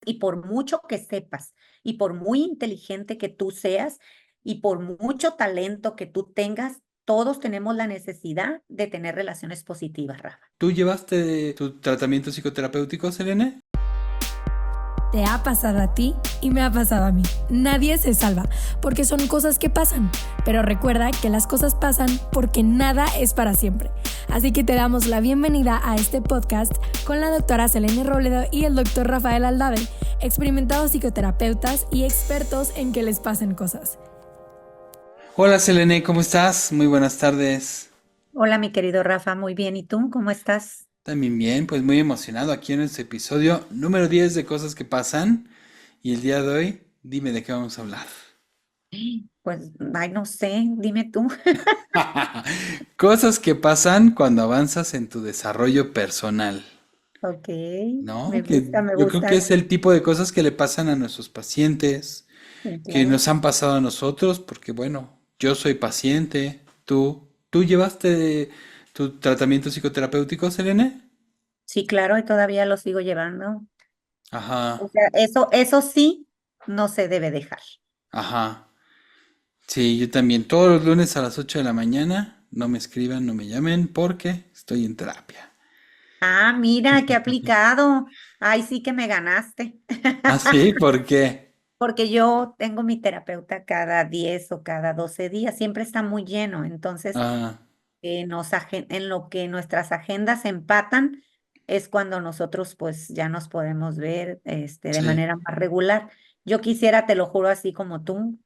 y por mucho que sepas, y por muy inteligente que tú seas, y por mucho talento que tú tengas, todos tenemos la necesidad de tener relaciones positivas, Rafa. ¿Tú llevaste tu tratamiento psicoterapéutico, Selene? Te ha pasado a ti y me ha pasado a mí. Nadie se salva, porque son cosas que pasan. Pero recuerda que las cosas pasan porque nada es para siempre. Así que te damos la bienvenida a este podcast con la doctora Selene Robledo y el doctor Rafael Aldave, experimentados psicoterapeutas y expertos en que les pasen cosas. Hola, Selene, ¿cómo estás? Muy buenas tardes. Hola, mi querido Rafa, muy bien. ¿Y tú cómo estás? También bien, pues muy emocionado aquí en este episodio número 10 de cosas que pasan. Y el día de hoy, dime de qué vamos a hablar. Pues, ay, no sé, dime tú. Cosas que pasan cuando avanzas en tu desarrollo personal, Ok, ¿no? me gusta, Que me yo creo que gusta. es el tipo de cosas que le pasan a nuestros pacientes, Sí, que claro. nos han pasado a nosotros, porque bueno, yo soy paciente, ¿tú llevaste tu tratamiento psicoterapéutico, Selene? Sí, claro, y todavía lo sigo llevando. O Ajá, sea, eso sí, no se debe dejar. ajá. Sí, yo también. Todos los lunes a las 8 de la mañana, no me escriban, no me llamen, porque estoy en terapia. Ah, mira, qué aplicado. Ay, sí que me ganaste. ¿Ah, sí? ¿Por qué? Porque yo tengo mi terapeuta cada 10 o cada 12 días, siempre está muy lleno. Entonces, Ah, en lo que nuestras agendas empatan es cuando nosotros pues ya nos podemos ver de sí. manera más regular. Yo quisiera, te lo juro, así como tú,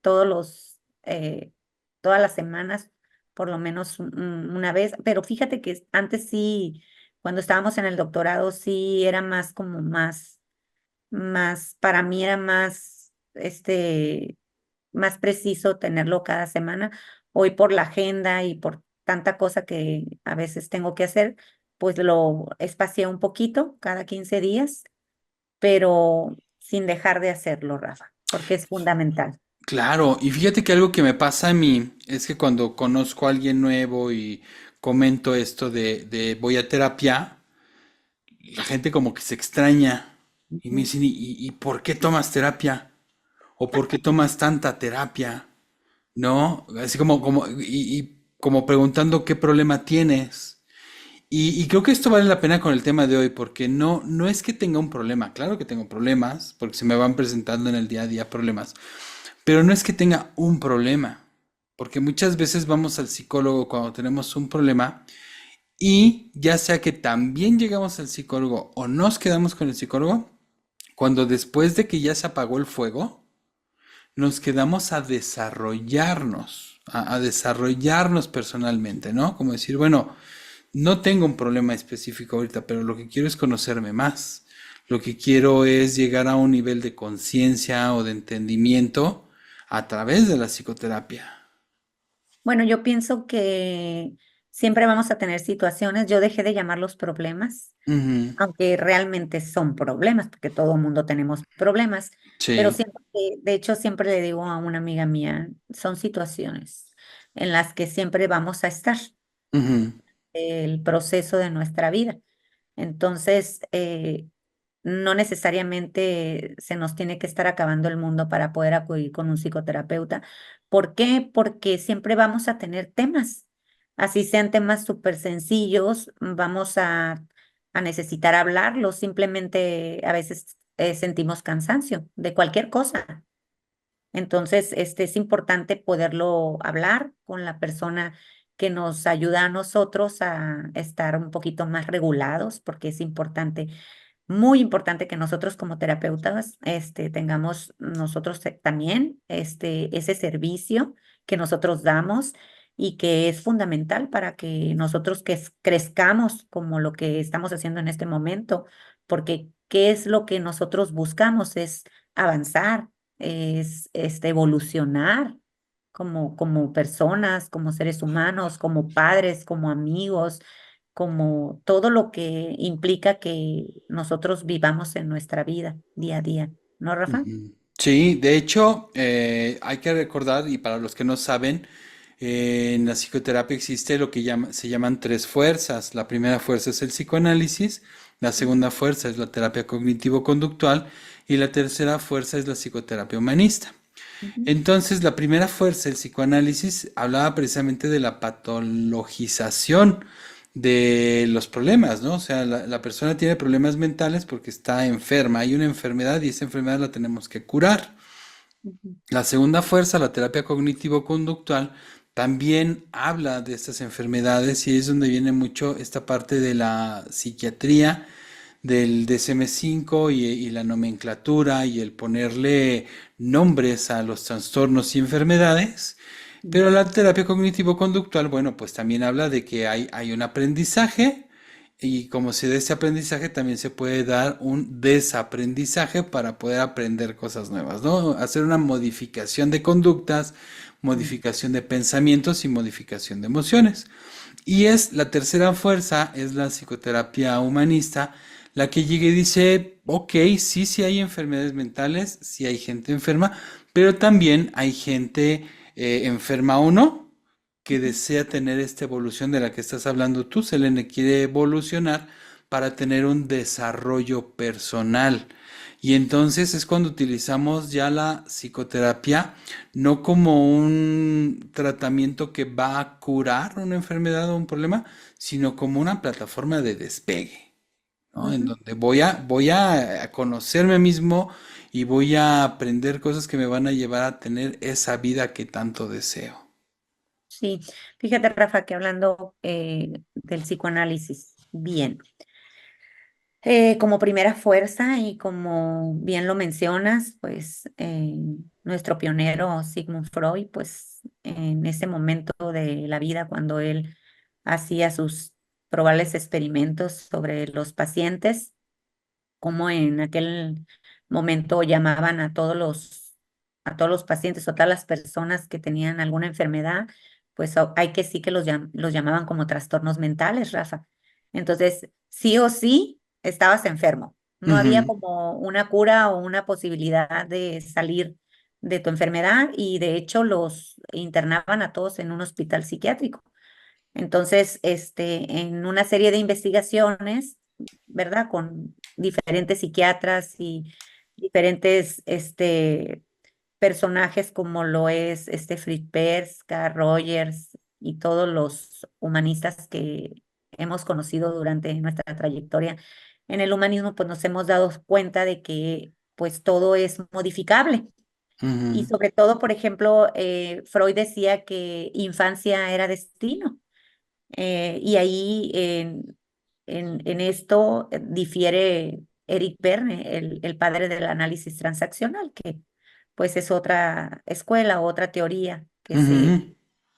todas las semanas, por lo menos una vez, pero fíjate que antes sí, cuando estábamos en el doctorado, sí era más como para mí era más preciso tenerlo cada semana. Hoy por la agenda y por tanta cosa que a veces tengo que hacer, pues lo espacié un poquito cada 15 días, pero sin dejar de hacerlo, Rafa, porque es fundamental. Claro, y fíjate que algo que me pasa a mí es que cuando conozco a alguien nuevo y comento esto de voy a terapia, la gente como que se extraña y me Ujú. dicen, ¿y por qué tomas terapia? ¿O por qué tomas tanta terapia? ¿No? Así y como preguntando qué problema tienes. Y creo que esto vale la pena con el tema de hoy, porque no es que tenga un problema, claro que tengo problemas, porque se me van presentando en el día a día problemas, pero no es que tenga un problema, porque muchas veces vamos al psicólogo cuando tenemos un problema y ya sea que también llegamos al psicólogo o nos quedamos con el psicólogo, cuando después de que ya se apagó el fuego, nos quedamos a desarrollarnos, a desarrollarnos personalmente, ¿no? Como decir, bueno, no tengo un problema específico ahorita, pero lo que quiero es conocerme más. Lo que quiero es llegar a un nivel de conciencia o de entendimiento a través de la psicoterapia. Bueno, yo pienso que siempre vamos a tener situaciones, yo dejé de llamarlos problemas, Ujú. aunque realmente son problemas, porque todo el mundo tenemos problemas, pero Sí. siempre, de hecho, siempre le digo a una amiga mía, son situaciones en las que siempre vamos a estar, Ujú. el proceso de nuestra vida. Entonces, no necesariamente se nos tiene que estar acabando el mundo para poder acudir con un psicoterapeuta. ¿Por qué? Porque siempre vamos a tener temas. Así sean temas súper sencillos, vamos a necesitar hablarlos. Simplemente a veces sentimos cansancio de cualquier cosa. Entonces, es importante poderlo hablar con la persona que nos ayuda a nosotros a estar un poquito más regulados, porque es importante, muy importante que nosotros como terapeutas, tengamos nosotros también, ese servicio que nosotros damos y que es fundamental para que nosotros crezcamos como lo que estamos haciendo en este momento, porque ¿qué es lo que nosotros buscamos? Es avanzar, es evolucionar como personas, como seres humanos, como padres, como amigos, como todo lo que implica que nosotros vivamos en nuestra vida día a día, ¿no, Rafa? Ujú. Sí, de hecho, hay que recordar, y para los que no saben, en la psicoterapia existe lo que se llaman tres fuerzas. La primera fuerza es el psicoanálisis, La segunda fuerza es la terapia cognitivo-conductual y la tercera fuerza es la psicoterapia humanista. Ujú, Entonces, la primera fuerza, el psicoanálisis, hablaba precisamente de la patologización de los problemas, ¿no? O sea, la persona tiene problemas mentales porque está enferma, hay una enfermedad y esa enfermedad la tenemos que curar. ujú, La segunda fuerza, la terapia cognitivo-conductual, también habla de estas enfermedades y es donde viene mucho esta parte de la psiquiatría, del DSM-5 y la nomenclatura y el ponerle nombres a los trastornos y enfermedades. Pero la terapia cognitivo-conductual, bueno, pues también habla de que hay un aprendizaje y como se da ese aprendizaje, también se puede dar un desaprendizaje para poder aprender cosas nuevas, ¿no? Hacer una modificación de conductas, ujú. modificación de pensamientos y modificación de emociones. Y es la tercera fuerza, es la psicoterapia humanista, la que llega y dice, ok, sí, sí hay enfermedades mentales, sí hay gente enferma, pero también hay gente enferma o no, que Ujú. desea tener esta evolución de la que estás hablando tú, Selene, quiere evolucionar para tener un desarrollo personal. Y entonces es cuando utilizamos ya la psicoterapia no como un tratamiento que va a curar una enfermedad o un problema, sino como una plataforma de despegue, ¿no? En Ujú. donde voy a conocerme mismo y voy a aprender cosas que me van a llevar a tener esa vida que tanto deseo. Sí, fíjate, Rafa, que hablando del psicoanálisis, bien, como primera fuerza y como bien lo mencionas, pues nuestro pionero Sigmund Freud, pues en ese momento de la vida, cuando él hacía sus probables experimentos sobre los pacientes, como en aquel momento llamaban a todos los pacientes o todas las personas que tenían alguna enfermedad, pues hay que sí que los llamaban como trastornos mentales, Rafa. Entonces, sí o sí, estabas enfermo. No había Ujú, como una cura o una posibilidad de salir de tu enfermedad y de hecho los internaban a todos en un hospital psiquiátrico. Entonces, en una serie de investigaciones, ¿verdad? Con diferentes psiquiatras y diferentes, personajes como lo es Fritz Perls, Carl Rogers y todos los humanistas que hemos conocido durante nuestra trayectoria en el humanismo, pues nos hemos dado cuenta de que pues todo es modificable. Y ujú, sobre todo, por ejemplo, Freud decía que infancia era destino. Y ahí en esto difiere Eric Berne, el padre del análisis transaccional, que pues es otra escuela, otra teoría ujú,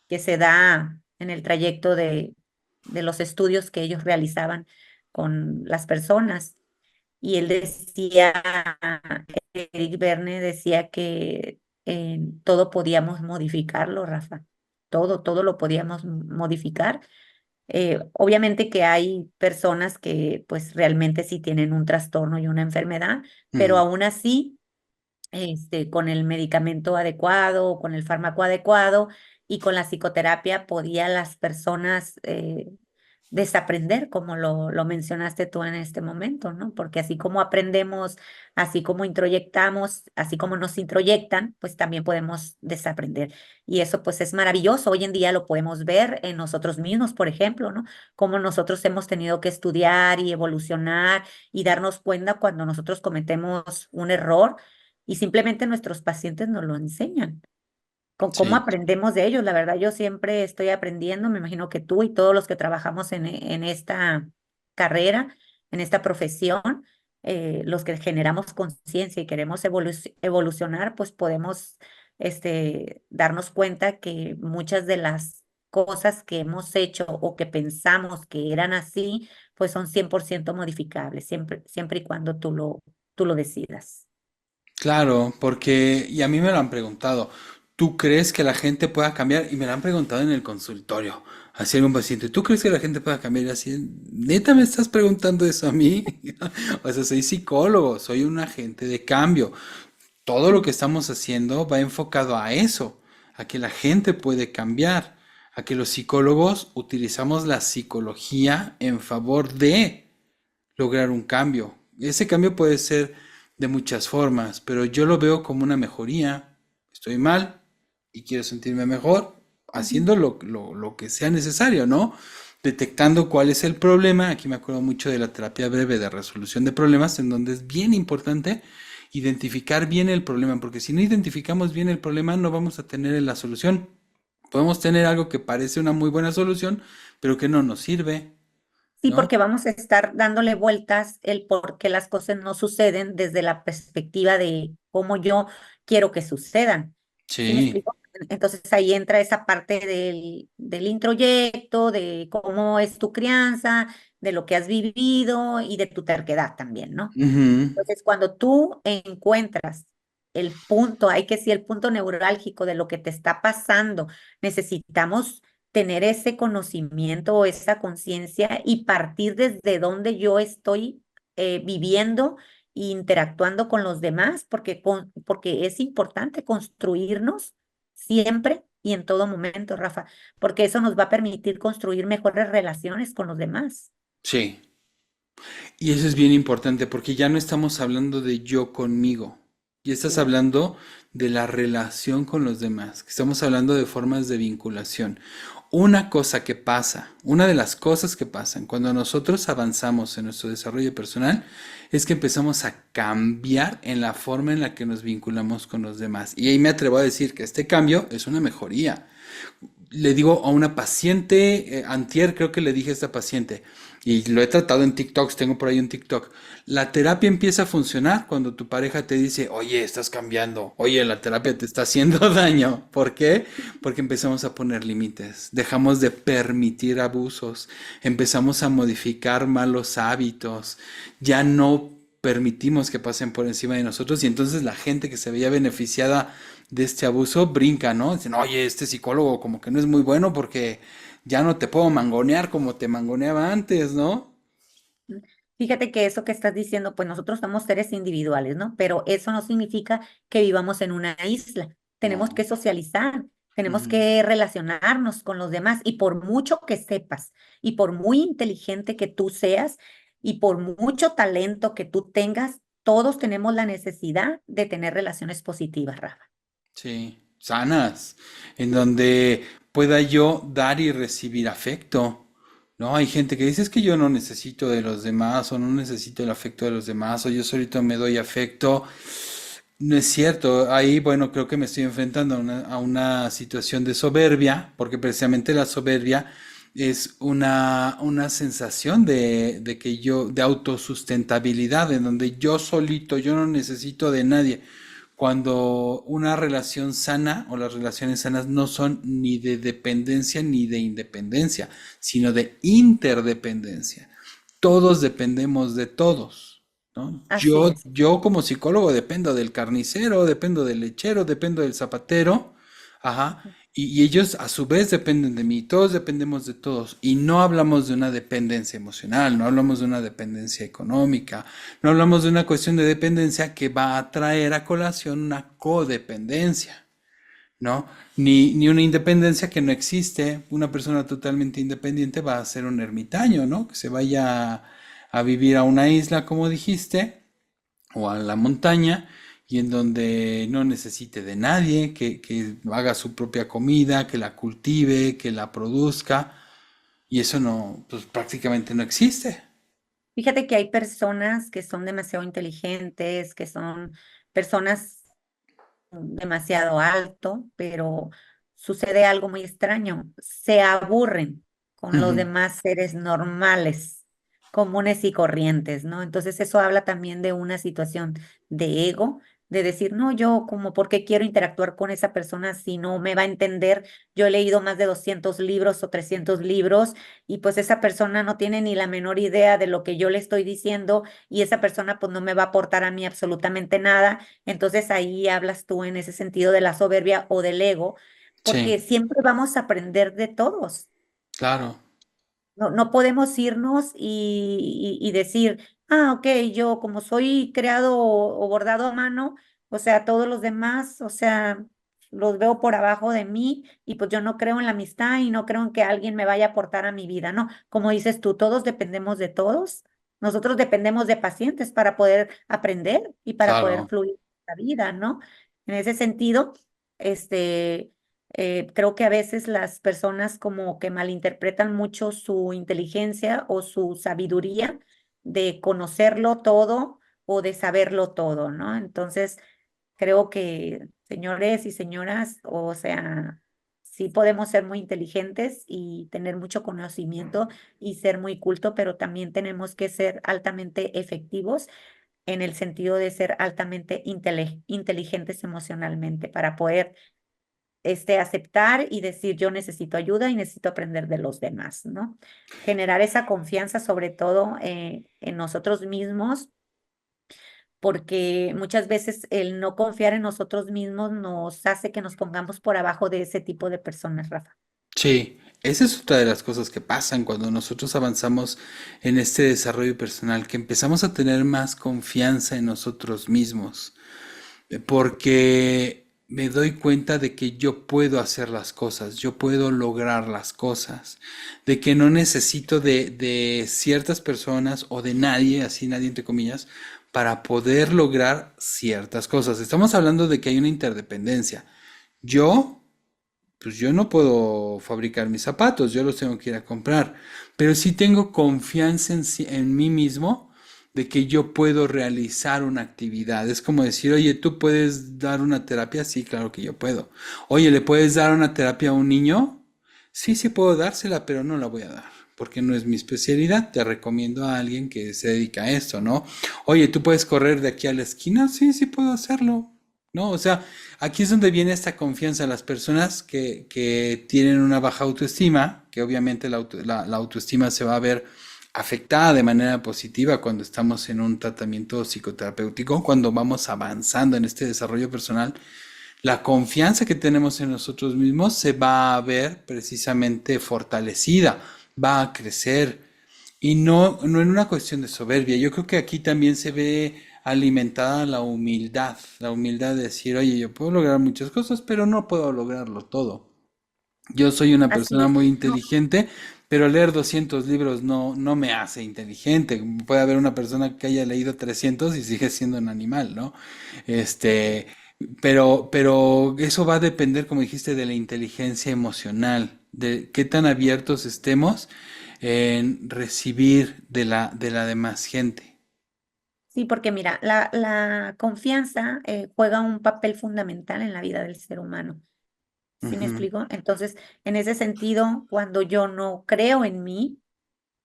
que se da en el trayecto de los estudios que ellos realizaban con las personas. Y él decía, Eric Berne decía que todo podíamos modificarlo, Rafa. Todo lo podíamos modificar. Obviamente que hay personas que pues realmente sí tienen un trastorno y una enfermedad, pero ujú. aún así, con el medicamento adecuado, con el fármaco adecuado y con la psicoterapia podía las personas desaprender, como lo mencionaste tú en este momento, ¿no? Porque así como aprendemos, así como introyectamos, así como nos introyectan, pues también podemos desaprender. Y eso pues es maravilloso. Hoy en día lo podemos ver en nosotros mismos, por ejemplo, ¿no? Cómo nosotros hemos tenido que estudiar y evolucionar y darnos cuenta cuando nosotros cometemos un error y simplemente nuestros pacientes nos lo enseñan. ¿Cómo Sí. aprendemos de ellos? La verdad, yo siempre estoy aprendiendo, me imagino que tú y todos los que trabajamos en esta carrera, en esta profesión, los que generamos conciencia y queremos evolucionar, pues podemos darnos cuenta que muchas de las cosas que hemos hecho o que pensamos que eran así, pues son 100% modificables, siempre y cuando tú lo decidas. Claro, porque, y a mí me lo han preguntado, ¿tú crees que la gente pueda cambiar? Y me lo han preguntado en el consultorio, así algún paciente, ¿tú crees que la gente pueda cambiar? Y así, ¿neta me estás preguntando eso a mí? O sea, soy psicólogo, soy un agente de cambio. Todo lo que estamos haciendo va enfocado a eso, a que la gente puede cambiar, a que los psicólogos utilizamos la psicología en favor de. lograr un cambio. Ese cambio puede ser de muchas formas, pero yo lo veo como una mejoría. Estoy mal y quiero sentirme mejor, Ujú. haciendo lo que sea necesario, ¿no? Detectando cuál es el problema. Aquí me acuerdo mucho de la terapia breve de resolución de problemas, en donde es bien importante identificar bien el problema, porque si no identificamos bien el problema, no vamos a tener la solución. Podemos tener algo que parece una muy buena solución, pero que no nos sirve, Sí, ¿no? porque vamos a estar dándole vueltas el por qué las cosas no suceden desde la perspectiva de cómo yo quiero que sucedan. ¿Sí me Sí. explico? Entonces ahí entra esa parte del introyecto, de cómo es tu crianza, de lo que has vivido y de tu terquedad también, ¿no? Ujú. Entonces, cuando tú encuentras el punto, hay que decir el punto neurálgico de lo que te está pasando, necesitamos tener ese conocimiento o esa conciencia y partir desde donde yo estoy viviendo e interactuando con los demás, porque es importante construirnos siempre y en todo momento, Rafa, porque eso nos va a permitir construir mejores relaciones con los demás. Sí. Y eso es bien importante porque ya no estamos hablando de yo conmigo. Ya estás Sí. hablando de la relación con los demás. Estamos hablando de formas de vinculación. Una cosa que pasa, una de las cosas que pasan cuando nosotros avanzamos en nuestro desarrollo personal es que empezamos a cambiar en la forma en la que nos vinculamos con los demás. Y ahí me atrevo a decir que este cambio es una mejoría. Le digo a una paciente, antier creo que le dije a esta paciente, y lo he tratado en TikToks, tengo por ahí un TikTok, la terapia empieza a funcionar cuando tu pareja te dice, oye, estás cambiando, oye, la terapia te está haciendo daño. ¿Por qué? Porque empezamos a poner límites, dejamos de permitir abusos, empezamos a modificar malos hábitos, ya no permitimos que pasen por encima de nosotros y entonces la gente que se veía beneficiada de este abuso brinca, ¿no? Dicen, oye, este psicólogo como que no es muy bueno porque ya no te puedo mangonear como te mangoneaba antes, ¿no? Fíjate que eso que estás diciendo, pues nosotros somos seres individuales, ¿no? Pero eso no significa que vivamos en una isla. Tenemos No. que socializar, tenemos Ujú. que relacionarnos con los demás y por mucho que sepas y por muy inteligente que tú seas y por mucho talento que tú tengas, todos tenemos la necesidad de tener relaciones positivas, Rafa. Sí, sanas, en donde pueda yo dar y recibir afecto. No, hay gente que dice es que yo no necesito de los demás o no necesito el afecto de los demás o yo solito me doy afecto. No es cierto. Ahí, bueno, creo que me estoy enfrentando a una situación de soberbia, porque precisamente la soberbia es una sensación de que yo, de autosustentabilidad, en donde yo solito, yo no necesito de nadie. Cuando una relación sana o las relaciones sanas no son ni de dependencia ni de independencia, sino de interdependencia. Todos dependemos de todos, ¿no? Así es. Yo como psicólogo dependo del carnicero, dependo del lechero, dependo del zapatero, ajá, y ellos a su vez dependen de mí, todos dependemos de todos, y no hablamos de una dependencia emocional, no hablamos de una dependencia económica, no hablamos de una cuestión de dependencia que va a traer a colación una codependencia. ¿No? Ni una independencia que no existe. Una persona totalmente independiente va a ser un ermitaño, ¿no? Que se vaya a vivir a una isla, como dijiste, o a la montaña, y en donde no necesite de nadie, que haga su propia comida, que la cultive, que la produzca, y eso no, pues prácticamente no existe. Fíjate que hay personas que son demasiado inteligentes, que son personas demasiado alto, pero sucede algo muy extraño. Se aburren con los Ujú. demás seres normales, comunes y corrientes, ¿no? Entonces eso habla también de una situación de ego, de decir, no, yo como, ¿por qué quiero interactuar con esa persona si no me va a entender? Yo he leído más de 200 libros o 300 libros y pues esa persona no tiene ni la menor idea de lo que yo le estoy diciendo y esa persona pues no me va a aportar a mí absolutamente nada. Entonces ahí hablas tú en ese sentido de la soberbia o del ego, Sí, porque siempre vamos a aprender de todos. claro. No podemos irnos y decir, ah, ok, yo como soy creado o bordado a mano, o sea, todos los demás, o sea, los veo por abajo de mí y pues yo no creo en la amistad y no creo en que alguien me vaya a aportar a mi vida, ¿no? Como dices tú, todos dependemos de todos Nosotros dependemos de pacientes para poder aprender y para poder Claro. fluir en la vida, ¿no? En ese sentido, este, creo que a veces las personas como que malinterpretan mucho su inteligencia o su sabiduría de conocerlo todo o de saberlo todo, ¿no? Entonces, creo que señores y señoras, o sea, sí podemos ser muy inteligentes y tener mucho conocimiento y ser muy culto, pero también tenemos que ser altamente efectivos en el sentido de ser altamente inteligentes emocionalmente para poder aceptar y decir yo necesito ayuda y necesito aprender de los demás, ¿no? Generar esa confianza sobre todo en nosotros mismos, porque muchas veces el no confiar en nosotros mismos nos hace que nos pongamos por abajo de ese tipo de personas, Rafa. Sí, esa es otra de las cosas que pasan cuando nosotros avanzamos en este desarrollo personal, que empezamos a tener más confianza en nosotros mismos, porque me doy cuenta de que yo puedo hacer las cosas, yo puedo lograr las cosas, de que no necesito de ciertas personas o de nadie, así nadie entre comillas, para poder lograr ciertas cosas. Estamos hablando de que hay una interdependencia. Yo pues yo no puedo fabricar mis zapatos, yo los tengo que ir a comprar, pero sí tengo confianza en mí mismo de que yo puedo realizar una actividad. Es como decir, oye, ¿tú puedes dar una terapia? Sí, claro que yo puedo. Oye, ¿le puedes dar una terapia a un niño? Sí, sí puedo dársela, pero no la voy a dar, porque no es mi especialidad. Te recomiendo a alguien que se dedica a esto, ¿no? Oye, ¿tú puedes correr de aquí a la esquina? Sí, sí puedo hacerlo. ¿No? O sea, aquí es donde viene esta confianza. Las personas que tienen una baja autoestima, que obviamente la autoestima se va a ver afectada de manera positiva cuando estamos en un tratamiento psicoterapéutico, cuando vamos avanzando en este desarrollo personal, la confianza que tenemos en nosotros mismos se va a ver precisamente fortalecida, va a crecer y no en una cuestión de soberbia. Yo creo que aquí también se ve alimentada la humildad de decir, oye, yo puedo lograr muchas cosas, pero no puedo lograrlo todo. Yo soy una Así persona es. muy No, inteligente, pero leer 200 libros no me hace inteligente. Puede haber una persona que haya leído 300 y sigue siendo un animal, ¿no? Este, pero eso va a depender, como dijiste, de la inteligencia emocional, de qué tan abiertos estemos en recibir de la demás gente. sí, porque mira, la confianza juega un papel fundamental en la vida del ser humano. ¿Sí me Ujú. explico? Entonces, en ese sentido, cuando yo no creo en mí,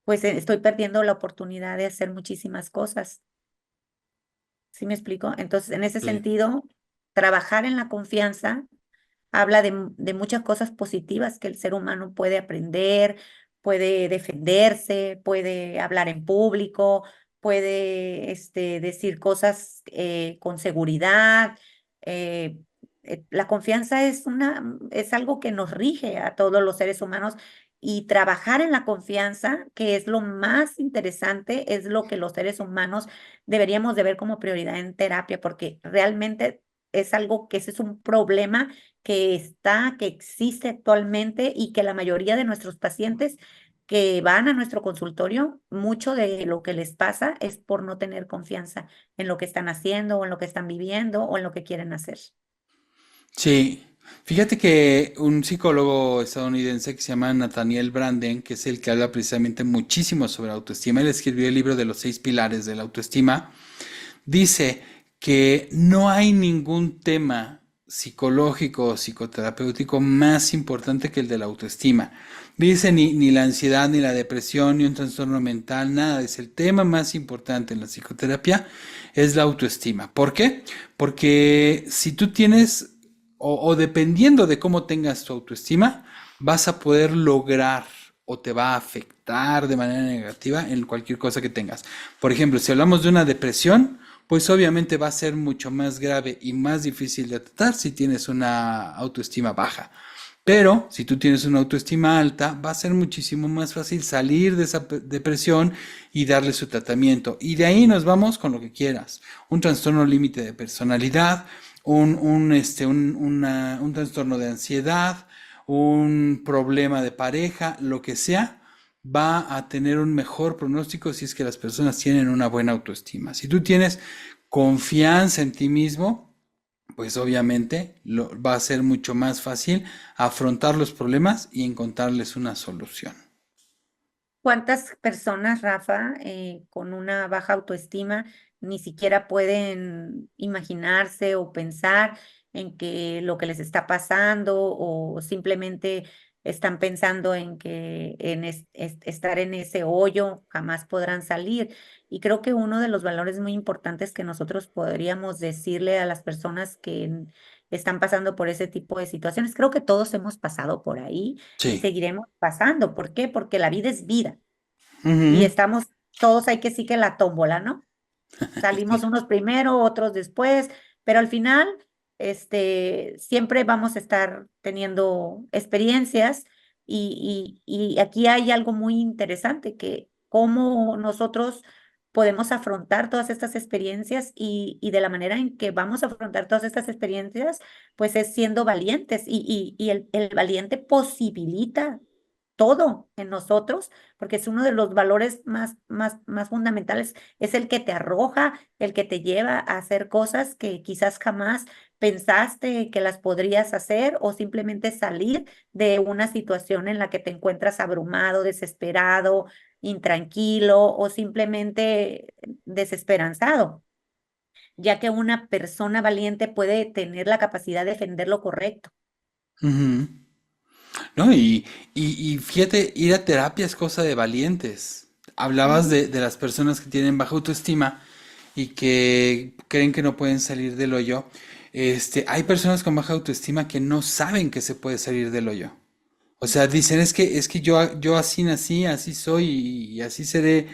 pues estoy perdiendo la oportunidad de hacer muchísimas cosas. ¿Sí me explico? Entonces, en ese Sí. sentido, trabajar en la confianza habla de muchas cosas positivas que el ser humano puede aprender, puede defenderse, puede hablar en público, puede decir cosas con seguridad. eh, la confianza es algo que nos rige a todos los seres humanos y trabajar en la confianza, que es lo más interesante, es lo que los seres humanos deberíamos de ver como prioridad en terapia, porque realmente es algo que ese es un problema que existe actualmente y que la mayoría de nuestros pacientes que van a nuestro consultorio, mucho de lo que les pasa es por no tener confianza en lo que están haciendo o en lo que están viviendo o en lo que quieren hacer. Sí, fíjate que un psicólogo estadounidense que se llama Nathaniel Branden, que es el que habla precisamente muchísimo sobre autoestima, él escribió el libro de los 6 pilares de la autoestima, dice que no hay ningún tema psicológico o psicoterapéutico más importante que el de la autoestima. Dice ni la ansiedad, ni la depresión, ni un trastorno mental, nada. Es el tema más importante en la psicoterapia, es la autoestima. ¿Por qué? Porque si tú tienes o dependiendo de cómo tengas tu autoestima, vas a poder lograr o te va a afectar de manera negativa en cualquier cosa que tengas. Por ejemplo, si hablamos de una depresión, pues obviamente va a ser mucho más grave y más difícil de tratar si tienes una autoestima baja. Pero si tú tienes una autoestima alta, va a ser muchísimo más fácil salir de esa depresión y darle su tratamiento. Y de ahí nos vamos con lo que quieras. Un trastorno límite de personalidad, un trastorno de ansiedad, un problema de pareja, lo que sea, va a tener un mejor pronóstico si es que las personas tienen una buena autoestima. Si tú tienes confianza en ti mismo, pues obviamente va a ser mucho más fácil afrontar los problemas y encontrarles una solución. ¿Cuántas personas, Rafa, con una baja autoestima ni siquiera pueden imaginarse o pensar en que lo que les está pasando o simplemente están pensando en que estar en ese hoyo jamás podrán salir? Y creo que uno de los valores muy importantes que nosotros podríamos decirle a las personas que están pasando por ese tipo de situaciones, creo que todos hemos pasado por ahí y Sí. seguiremos pasando. ¿Por qué? Porque la vida es vida y Ujú. estamos todos hay que sí que la tómbola, ¿no? Salimos Sí. unos primero, otros después, pero al final, siempre vamos a estar teniendo experiencias y aquí hay algo muy interesante, que cómo nosotros podemos afrontar todas estas experiencias y de la manera en que vamos a afrontar todas estas experiencias, pues es siendo valientes y el valiente posibilita todo en nosotros, porque es uno de los valores más fundamentales, es el que te arroja, el que te lleva a hacer cosas que quizás jamás pensaste que las podrías hacer o simplemente salir de una situación en la que te encuentras abrumado, desesperado, intranquilo o simplemente desesperanzado, ya que una persona valiente puede tener la capacidad de defender lo correcto. Ujú. ¿No? Y fíjate, ir a terapia es cosa de valientes. Hablabas Ujú. de las personas que tienen baja autoestima y que creen que no pueden salir del hoyo. Hay personas con baja autoestima que no saben que se puede salir del hoyo. O sea, dicen, es que yo así nací, así soy y así seré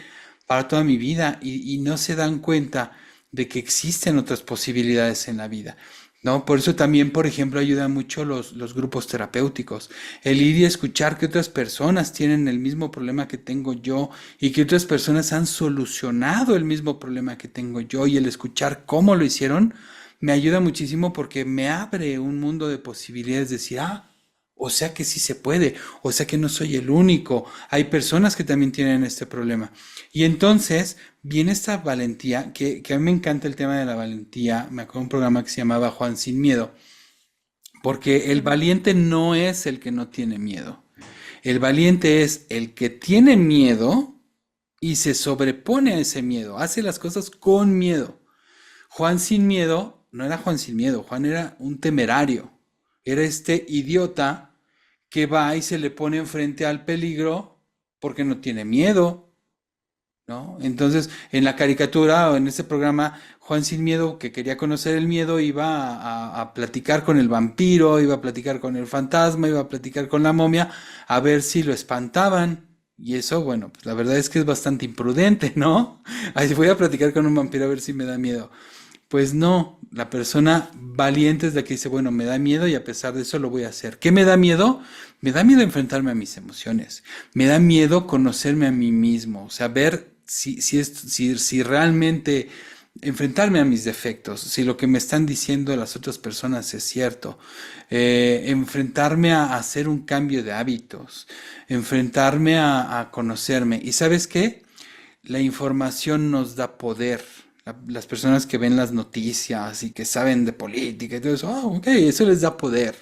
para toda mi vida y no se dan cuenta de que existen otras posibilidades en la vida, ¿no? Por eso también, por ejemplo, ayudan mucho los grupos terapéuticos, el ir y escuchar que otras personas tienen el mismo problema que tengo yo y que otras personas han solucionado el mismo problema que tengo yo y el escuchar cómo lo hicieron me ayuda muchísimo porque me abre un mundo de posibilidades, de decir, o sea que sí se puede, o sea que no soy el único, hay personas que también tienen este problema. Y entonces viene esta valentía, que a mí me encanta el tema de la valentía, me acuerdo de un programa que se llamaba Juan Sin Miedo, porque el Ujú. valiente no es el que no tiene miedo, el valiente es el que tiene miedo y se sobrepone a ese miedo, hace las cosas con miedo. Juan Sin Miedo no era Juan Sin Miedo, Juan era un temerario, era este idiota que va y se le pone enfrente al peligro porque no tiene miedo, ¿no? Entonces, en la caricatura o en ese programa, Juan Sin Miedo, que quería conocer el miedo, iba a platicar con el vampiro, iba a platicar con el fantasma, iba a platicar con la momia, a ver si lo espantaban. Y eso, bueno, pues la verdad es que es bastante imprudente, ¿no? Ahí voy a platicar con un vampiro a ver si me da miedo. Pues no, la persona valiente es la que dice, bueno, me da miedo y a pesar de eso lo voy a hacer. ¿Qué me da miedo? Me da miedo enfrentarme a mis emociones. Me da miedo conocerme a mí mismo, o sea, ver si realmente enfrentarme a mis defectos, si lo que me están diciendo las otras personas es cierto, enfrentarme a hacer un cambio de hábitos, enfrentarme a conocerme. ¿Y sabes qué? La información nos da poder. Las personas que ven las noticias y que saben de política y todo eso, ok, eso les da poder.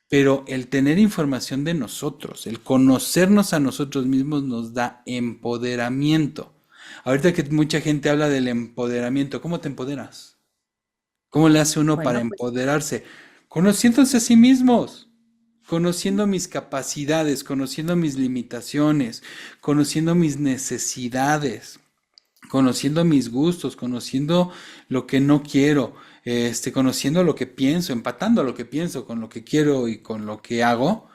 Pero el tener información de nosotros, el conocernos a nosotros mismos nos da empoderamiento. Ahorita que mucha gente habla del empoderamiento, ¿cómo te empoderas? ¿Cómo le hace uno para Bueno, pues empoderarse? Conociéndose a sí mismos, conociendo mis capacidades, conociendo mis limitaciones, conociendo mis necesidades, conociendo mis gustos, conociendo lo que no quiero, conociendo lo que pienso, empatando lo que pienso con lo que quiero y con lo que hago,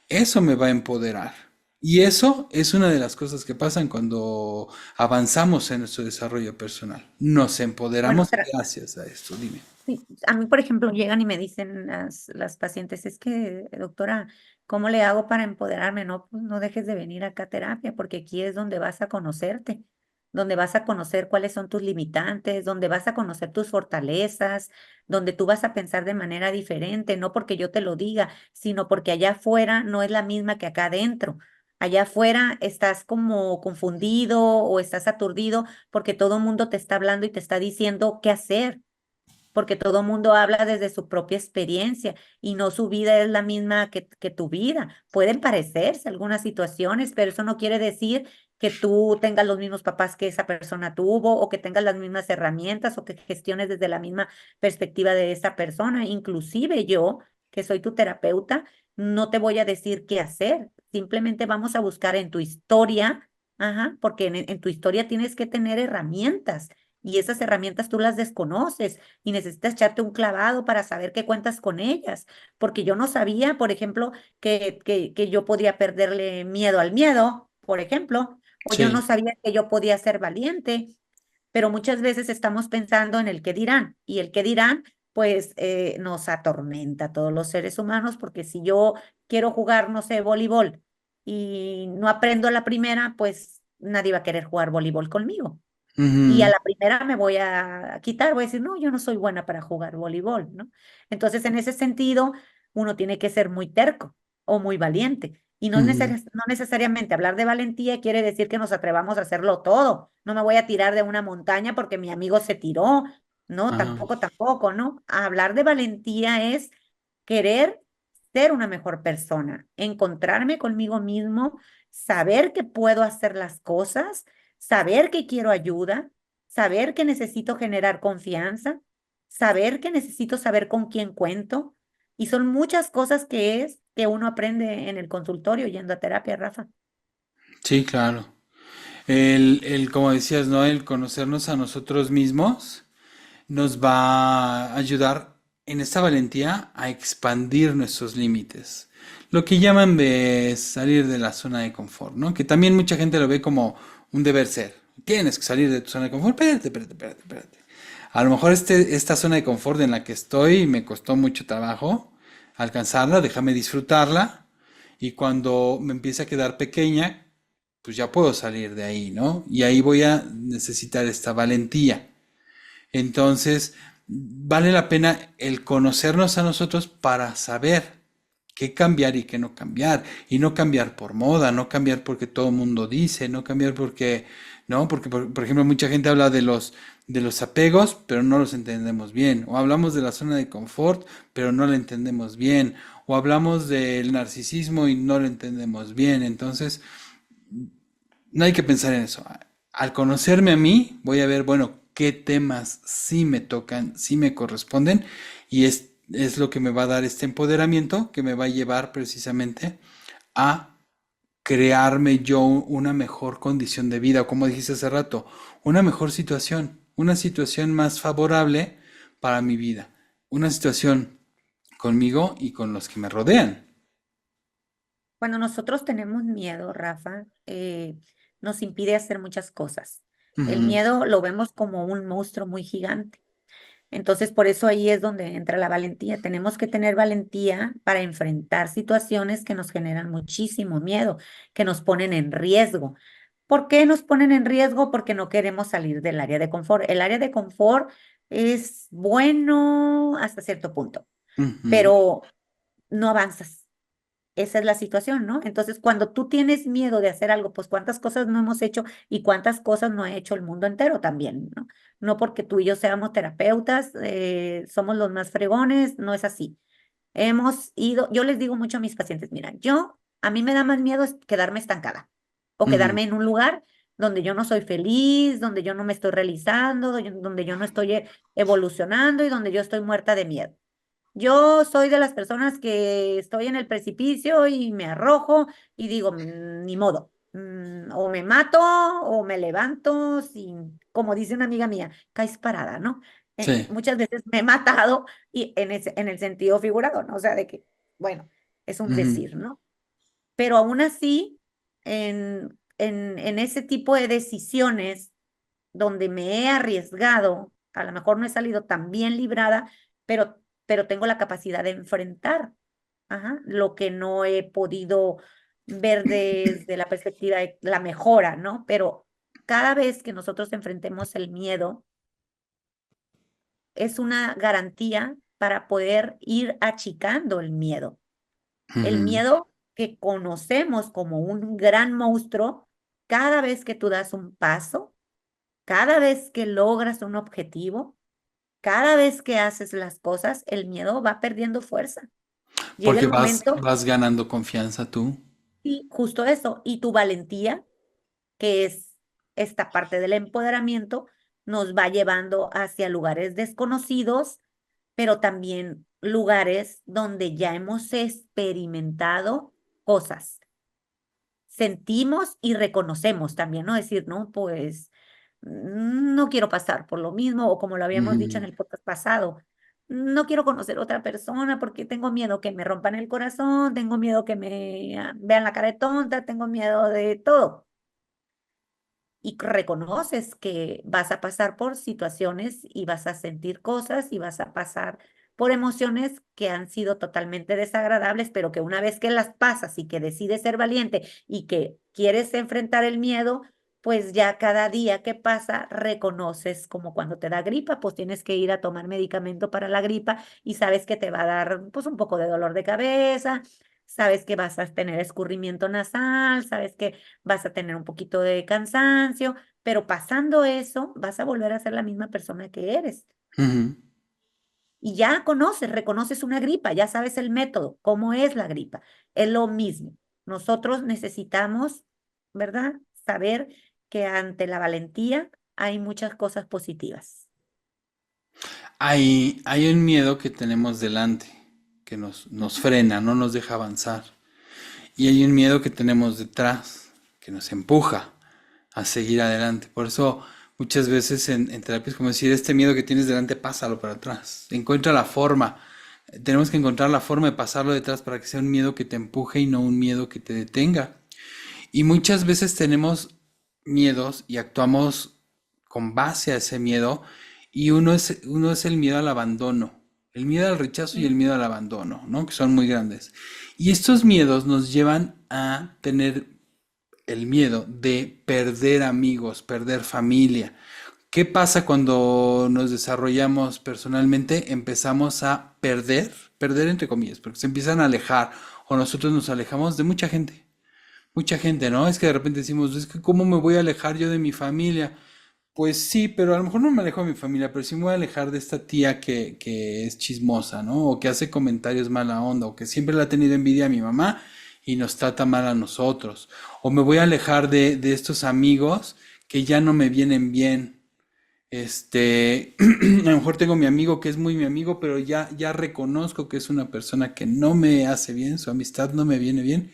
eso me va a empoderar. Y eso es una de las cosas que pasan cuando avanzamos en nuestro desarrollo personal. Nos bueno, empoderamos gracias a esto, dime. sí, a mí, por ejemplo, llegan y me dicen las pacientes, es que, doctora, ¿cómo le hago para empoderarme? No, pues no dejes de venir acá a terapia, porque aquí es donde vas a conocerte, donde vas a conocer cuáles son tus limitantes, donde vas a conocer tus fortalezas, donde tú vas a pensar de manera diferente, no porque yo te lo diga, sino porque allá afuera no es la misma que acá adentro. Allá afuera estás como confundido o estás aturdido porque todo el mundo te está hablando y te está diciendo qué hacer, porque todo el mundo habla desde su propia experiencia y no su vida es la misma que tu vida. Pueden parecerse algunas situaciones, pero eso no quiere decir que tú tengas los mismos papás que esa persona tuvo o que tengas las mismas herramientas o que gestiones desde la misma perspectiva de esa persona. Inclusive yo, que soy tu terapeuta, no te voy a decir qué hacer. Simplemente vamos a buscar en tu historia, ajá, porque en tu historia tienes que tener herramientas. Y esas herramientas tú las desconoces y necesitas echarte un clavado para saber que cuentas con ellas, porque yo no sabía, por ejemplo, que yo podía perderle miedo al miedo, por ejemplo, o yo no Sí. sabía que yo podía ser valiente, pero muchas veces estamos pensando en el qué dirán y el qué dirán, pues nos atormenta a todos los seres humanos, porque si yo quiero jugar, no sé, voleibol y no aprendo a la primera, pues nadie va a querer jugar voleibol conmigo. Y a Ujú, la primera me voy a quitar, voy a decir, no, yo no soy buena para jugar voleibol, ¿no? Entonces, en ese sentido, uno tiene que ser muy terco o muy valiente. Y no, ujú. no necesariamente hablar de valentía quiere decir que nos atrevamos a hacerlo todo. No me voy a tirar de una montaña porque mi amigo se tiró. No, Ajá. tampoco, tampoco, ¿no? Hablar de valentía es querer ser una mejor persona, encontrarme conmigo mismo, saber que puedo hacer las cosas, saber que quiero ayuda, saber que necesito generar confianza, saber que necesito saber con quién cuento. Y son muchas cosas que es que uno aprende en el consultorio yendo a terapia, Rafa. Sí, claro. Como decías, ¿no? El conocernos a nosotros mismos nos va a ayudar en esta valentía a expandir nuestros límites. Lo que llaman de salir de la zona de confort, ¿no? Que también mucha gente lo ve como un deber ser. Tienes que salir de tu zona de confort. Espérate, espérate, espérate, espérate. A lo mejor esta zona de confort en la que estoy me costó mucho trabajo alcanzarla, déjame disfrutarla. Y cuando me empiece a quedar pequeña, pues ya puedo salir de ahí, ¿no? Y ahí voy a necesitar esta valentía. Entonces, vale la pena el conocernos a nosotros para saber qué cambiar y qué no cambiar. Y no cambiar por moda, no cambiar porque todo el mundo dice, no cambiar porque, ¿no? Porque, por ejemplo, mucha gente habla de los apegos, pero no los entendemos bien. O hablamos de la zona de confort, pero no la entendemos bien. O hablamos del narcisismo y no lo entendemos bien. Entonces, no hay que pensar en eso. Al conocerme a mí, voy a ver, bueno, qué temas sí me tocan, sí me corresponden, y es lo que me va a dar este empoderamiento que me va a llevar precisamente a crearme yo una mejor condición de vida, o como dijiste hace rato, una mejor situación, una situación más favorable para mi vida, una situación conmigo y con los que me rodean. Cuando nosotros tenemos miedo, Rafa, nos impide hacer muchas cosas. El Ujú, miedo lo vemos como un monstruo muy gigante. Entonces, por eso ahí es donde entra la valentía. Tenemos que tener valentía para enfrentar situaciones que nos generan muchísimo miedo, que nos ponen en riesgo. ¿Por qué nos ponen en riesgo? Porque no queremos salir del área de confort. El área de confort es bueno hasta cierto punto, ujú, pero no avanzas. Esa es la situación, ¿no? Entonces, cuando tú tienes miedo de hacer algo, pues cuántas cosas no hemos hecho y cuántas cosas no ha hecho el mundo entero también, ¿no? No porque tú y yo seamos terapeutas, somos los más fregones, no es así. Hemos ido, yo les digo mucho a mis pacientes, mira, a mí me da más miedo quedarme estancada o ujú. quedarme en un lugar donde yo no soy feliz, donde yo no me estoy realizando, donde yo no estoy evolucionando y donde yo estoy muerta de miedo. Yo soy de las personas que estoy en el precipicio y me arrojo y digo, Ni modo, o me mato o me levanto sin, como dice una amiga mía, caes parada, ¿no? Sí. Muchas veces me he matado y en el sentido figurado, ¿no? O sea, de que, bueno, es un Ujú, decir, ¿no? Pero aún así, en ese tipo de decisiones donde me he arriesgado, a lo mejor no he salido tan bien librada, pero tengo la capacidad de enfrentar, ajá, lo que no he podido ver desde la perspectiva de la mejora, ¿no? Pero cada vez que nosotros enfrentemos el miedo, es una garantía para poder ir achicando el miedo. El ujú. miedo que conocemos como un gran monstruo, cada vez que tú das un paso, cada vez que logras un objetivo, cada vez que haces las cosas, el miedo va perdiendo fuerza. Llega Porque el momento, vas ganando confianza tú. y justo eso, y tu valentía, que es esta parte del empoderamiento, nos va llevando hacia lugares desconocidos, pero también lugares donde ya hemos experimentado cosas. Sentimos y reconocemos también, ¿no? Decir, no, pues no quiero pasar por lo mismo, o como lo habíamos dicho en Ujú, el podcast pasado, no quiero conocer a otra persona porque tengo miedo que me rompan el corazón, tengo miedo que me vean la cara de tonta, tengo miedo de todo. Y reconoces que vas a pasar por situaciones y vas a sentir cosas y vas a pasar por emociones que han sido totalmente desagradables, pero que una vez que las pasas y que decides ser valiente y que quieres enfrentar el miedo, pues ya cada día que pasa reconoces, como cuando te da gripa, pues tienes que ir a tomar medicamento para la gripa y sabes que te va a dar pues un poco de dolor de cabeza, sabes que vas a tener escurrimiento nasal, sabes que vas a tener un poquito de cansancio, pero pasando eso, vas a volver a ser la misma persona que eres. ujú. Y ya conoces, reconoces una gripa, ya sabes el método, cómo es la gripa. Es lo mismo. Nosotros necesitamos, ¿verdad? Saber que ante la valentía hay muchas cosas positivas. Hay un miedo que tenemos delante, que nos frena, no nos deja avanzar. Y hay un miedo que tenemos detrás, que nos empuja a seguir adelante. Por eso muchas veces en terapia es como decir, este miedo que tienes delante, pásalo para atrás. Encuentra la forma. Tenemos que encontrar la forma de pasarlo detrás para que sea un miedo que te empuje y no un miedo que te detenga. Y muchas veces tenemos miedos y actuamos con base a ese miedo y uno es el miedo al abandono, el miedo al rechazo y el Mm. miedo al abandono, ¿no? Que son muy grandes. Y estos miedos nos llevan a tener el miedo de perder amigos, perder familia. ¿Qué pasa cuando nos desarrollamos personalmente? Empezamos a perder entre comillas, porque se empiezan a alejar o nosotros nos alejamos de mucha gente. Mucha gente, ¿no? Es que de repente decimos, es que ¿cómo me voy a alejar yo de mi familia? Pues sí, pero a lo mejor no me alejo de mi familia, pero sí me voy a alejar de esta tía que es chismosa, ¿no? O que hace comentarios mala onda, o que siempre le ha tenido envidia a mi mamá y nos trata mal a nosotros. O me voy a alejar de estos amigos que ya no me vienen bien. A lo mejor tengo mi amigo que es muy mi amigo, pero ya reconozco que es una persona que no me hace bien, su amistad no me viene bien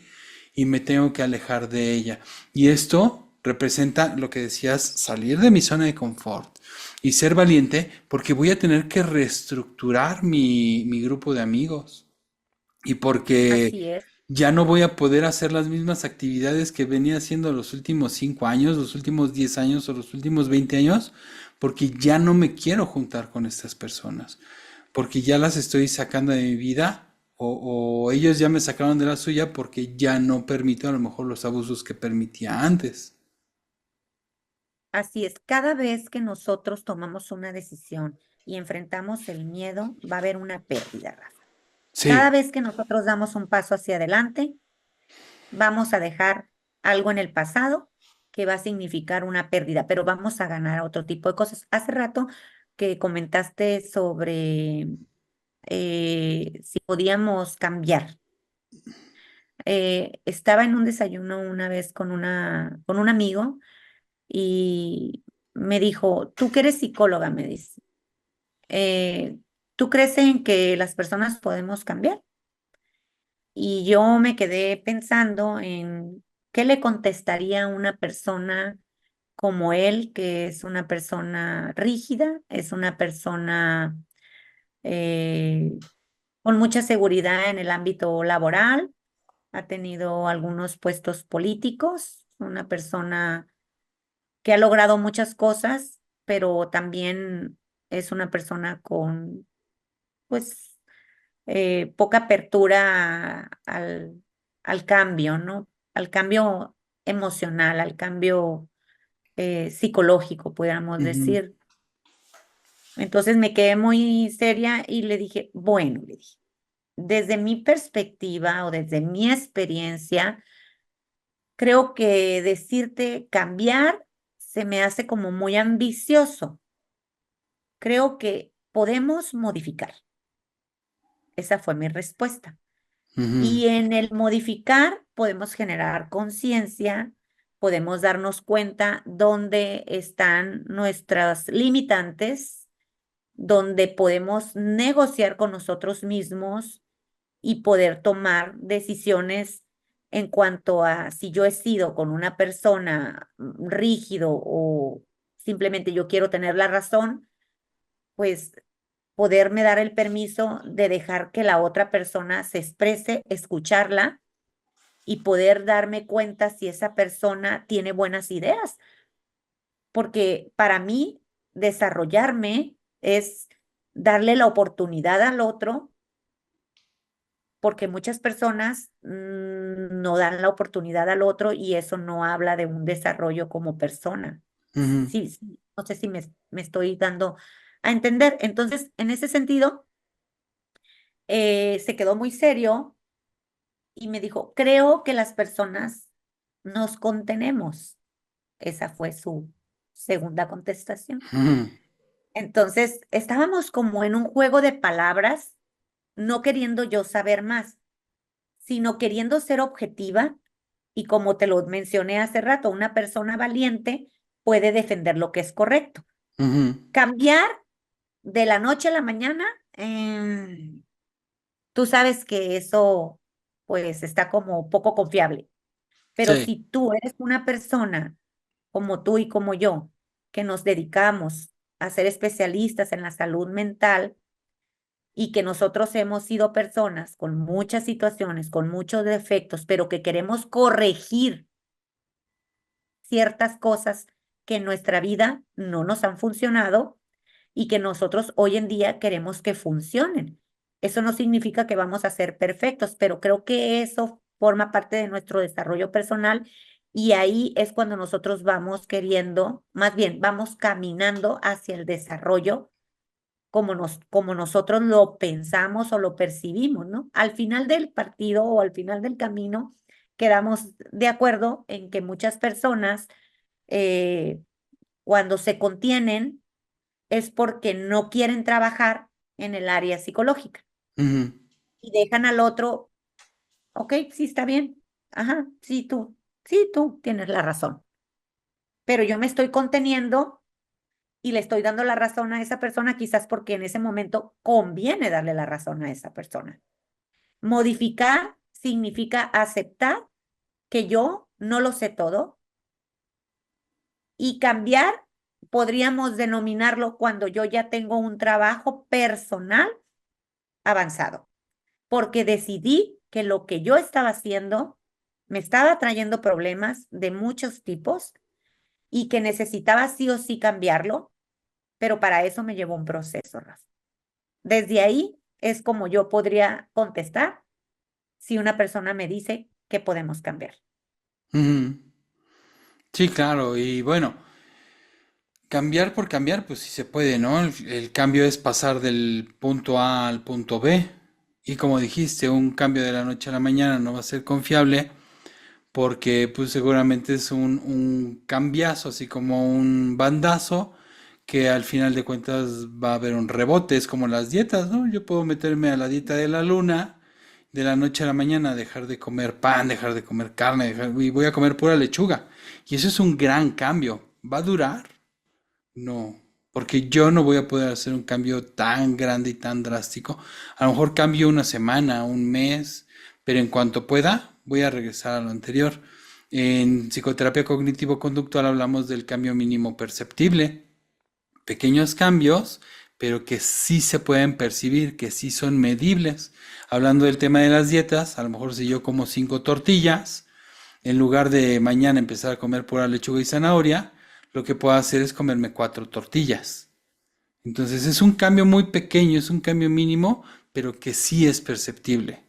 y me tengo que alejar de ella. Y esto representa lo que decías, salir de mi zona de confort y ser valiente porque voy a tener que reestructurar mi grupo de amigos y porque Así es. ya no voy a poder hacer las mismas actividades que venía haciendo los últimos 5 años, los últimos 10 años o los últimos 20 años, porque ya no me quiero juntar con estas personas, porque ya las estoy sacando de mi vida o ellos ya me sacaron de la suya porque ya no permito a lo mejor los abusos que permitía antes. Así es. Cada vez que nosotros tomamos una decisión y enfrentamos el miedo, va a haber una pérdida, Rafa. Cada Sí. vez que nosotros damos un paso hacia adelante, vamos a dejar algo en el pasado que va a significar una pérdida, pero vamos a ganar otro tipo de cosas. Hace rato que comentaste sobre si podíamos cambiar. Estaba en un desayuno una vez con un amigo y me dijo, tú que eres psicóloga, me dice, ¿tú crees en que las personas podemos cambiar? Y yo me quedé pensando en qué le contestaría a una persona como él, que es una persona rígida, es una persona eh, con mucha seguridad en el ámbito laboral, ha tenido algunos puestos políticos, una persona que ha logrado muchas cosas, pero también es una persona con, pues, poca apertura al cambio, ¿no? Al cambio emocional, al cambio psicológico, pudiéramos Ujú. decir. Entonces me quedé muy seria y le dije, bueno, le dije. desde mi perspectiva o desde mi experiencia, creo que decirte cambiar se me hace como muy ambicioso. Creo que podemos modificar. Esa fue mi respuesta. Ujú, Y en el modificar podemos generar conciencia, podemos darnos cuenta dónde están nuestras limitantes, donde podemos negociar con nosotros mismos y poder tomar decisiones en cuanto a si yo he sido con una persona rígido o simplemente yo quiero tener la razón, pues poderme dar el permiso de dejar que la otra persona se exprese, escucharla y poder darme cuenta si esa persona tiene buenas ideas, porque para mí desarrollarme es darle la oportunidad al otro, porque muchas personas no dan la oportunidad al otro y eso no habla de un desarrollo como persona. ujú, Sí, sí, no sé si me estoy dando a entender. Entonces, en ese sentido, se quedó muy serio y me dijo, creo que las personas nos contenemos. Esa fue su segunda contestación. ujú, Entonces, estábamos como en un juego de palabras, no queriendo yo saber más, sino queriendo ser objetiva y como te lo mencioné hace rato, una persona valiente puede defender lo que es correcto. ujú. Cambiar de la noche a la mañana, tú sabes que eso pues está como poco confiable. Pero Sí. si tú eres una persona como tú y como yo, que nos dedicamos a ser especialistas en la salud mental y que nosotros hemos sido personas con muchas situaciones, con muchos defectos, pero que queremos corregir ciertas cosas que en nuestra vida no nos han funcionado y que nosotros hoy en día queremos que funcionen. Eso no significa que vamos a ser perfectos, pero creo que eso forma parte de nuestro desarrollo personal y ahí es cuando nosotros vamos queriendo, más bien, vamos caminando hacia el desarrollo como nosotros lo pensamos o lo percibimos, ¿no? Al final del partido o al final del camino, quedamos de acuerdo en que muchas personas, eh, cuando se contienen, es porque no quieren trabajar en el área psicológica Ujú, y dejan al otro, ok, sí está bien, ajá, sí, tú tienes la razón, pero yo me estoy conteniendo y le estoy dando la razón a esa persona quizás porque en ese momento conviene darle la razón a esa persona. Modificar significa aceptar que yo no lo sé todo y cambiar podríamos denominarlo cuando yo ya tengo un trabajo personal avanzado, porque decidí que lo que yo estaba haciendo me estaba trayendo problemas de muchos tipos y que necesitaba sí o sí cambiarlo, pero para eso me llevó un proceso, Rafa. Desde ahí es como yo podría contestar si una persona me dice que podemos cambiar. ujú. Sí, claro. Y bueno, cambiar por cambiar, pues sí se puede, ¿no? El cambio es pasar del punto A al punto B. Y como dijiste, un cambio de la noche a la mañana no va a ser confiable porque pues seguramente es un cambiazo, así como un bandazo, que al final de cuentas va a haber un rebote, es como las dietas, ¿no? Yo puedo meterme a la dieta de la luna de la noche a la mañana, dejar de comer pan, dejar de comer carne, y voy a comer pura lechuga. Y eso es un gran cambio. ¿Va a durar? No, porque yo no voy a poder hacer un cambio tan grande y tan drástico. A lo mejor cambio una semana, un mes, pero en cuanto pueda, voy a regresar a lo anterior. En psicoterapia cognitivo-conductual hablamos del cambio mínimo perceptible, pequeños cambios, pero que sí se pueden percibir, que sí son medibles. Hablando del tema de las dietas, a lo mejor si yo como 5 tortillas, en lugar de mañana empezar a comer pura lechuga y zanahoria, lo que puedo hacer es comerme 4 tortillas. Entonces es un cambio muy pequeño, es un cambio mínimo, pero que sí es perceptible,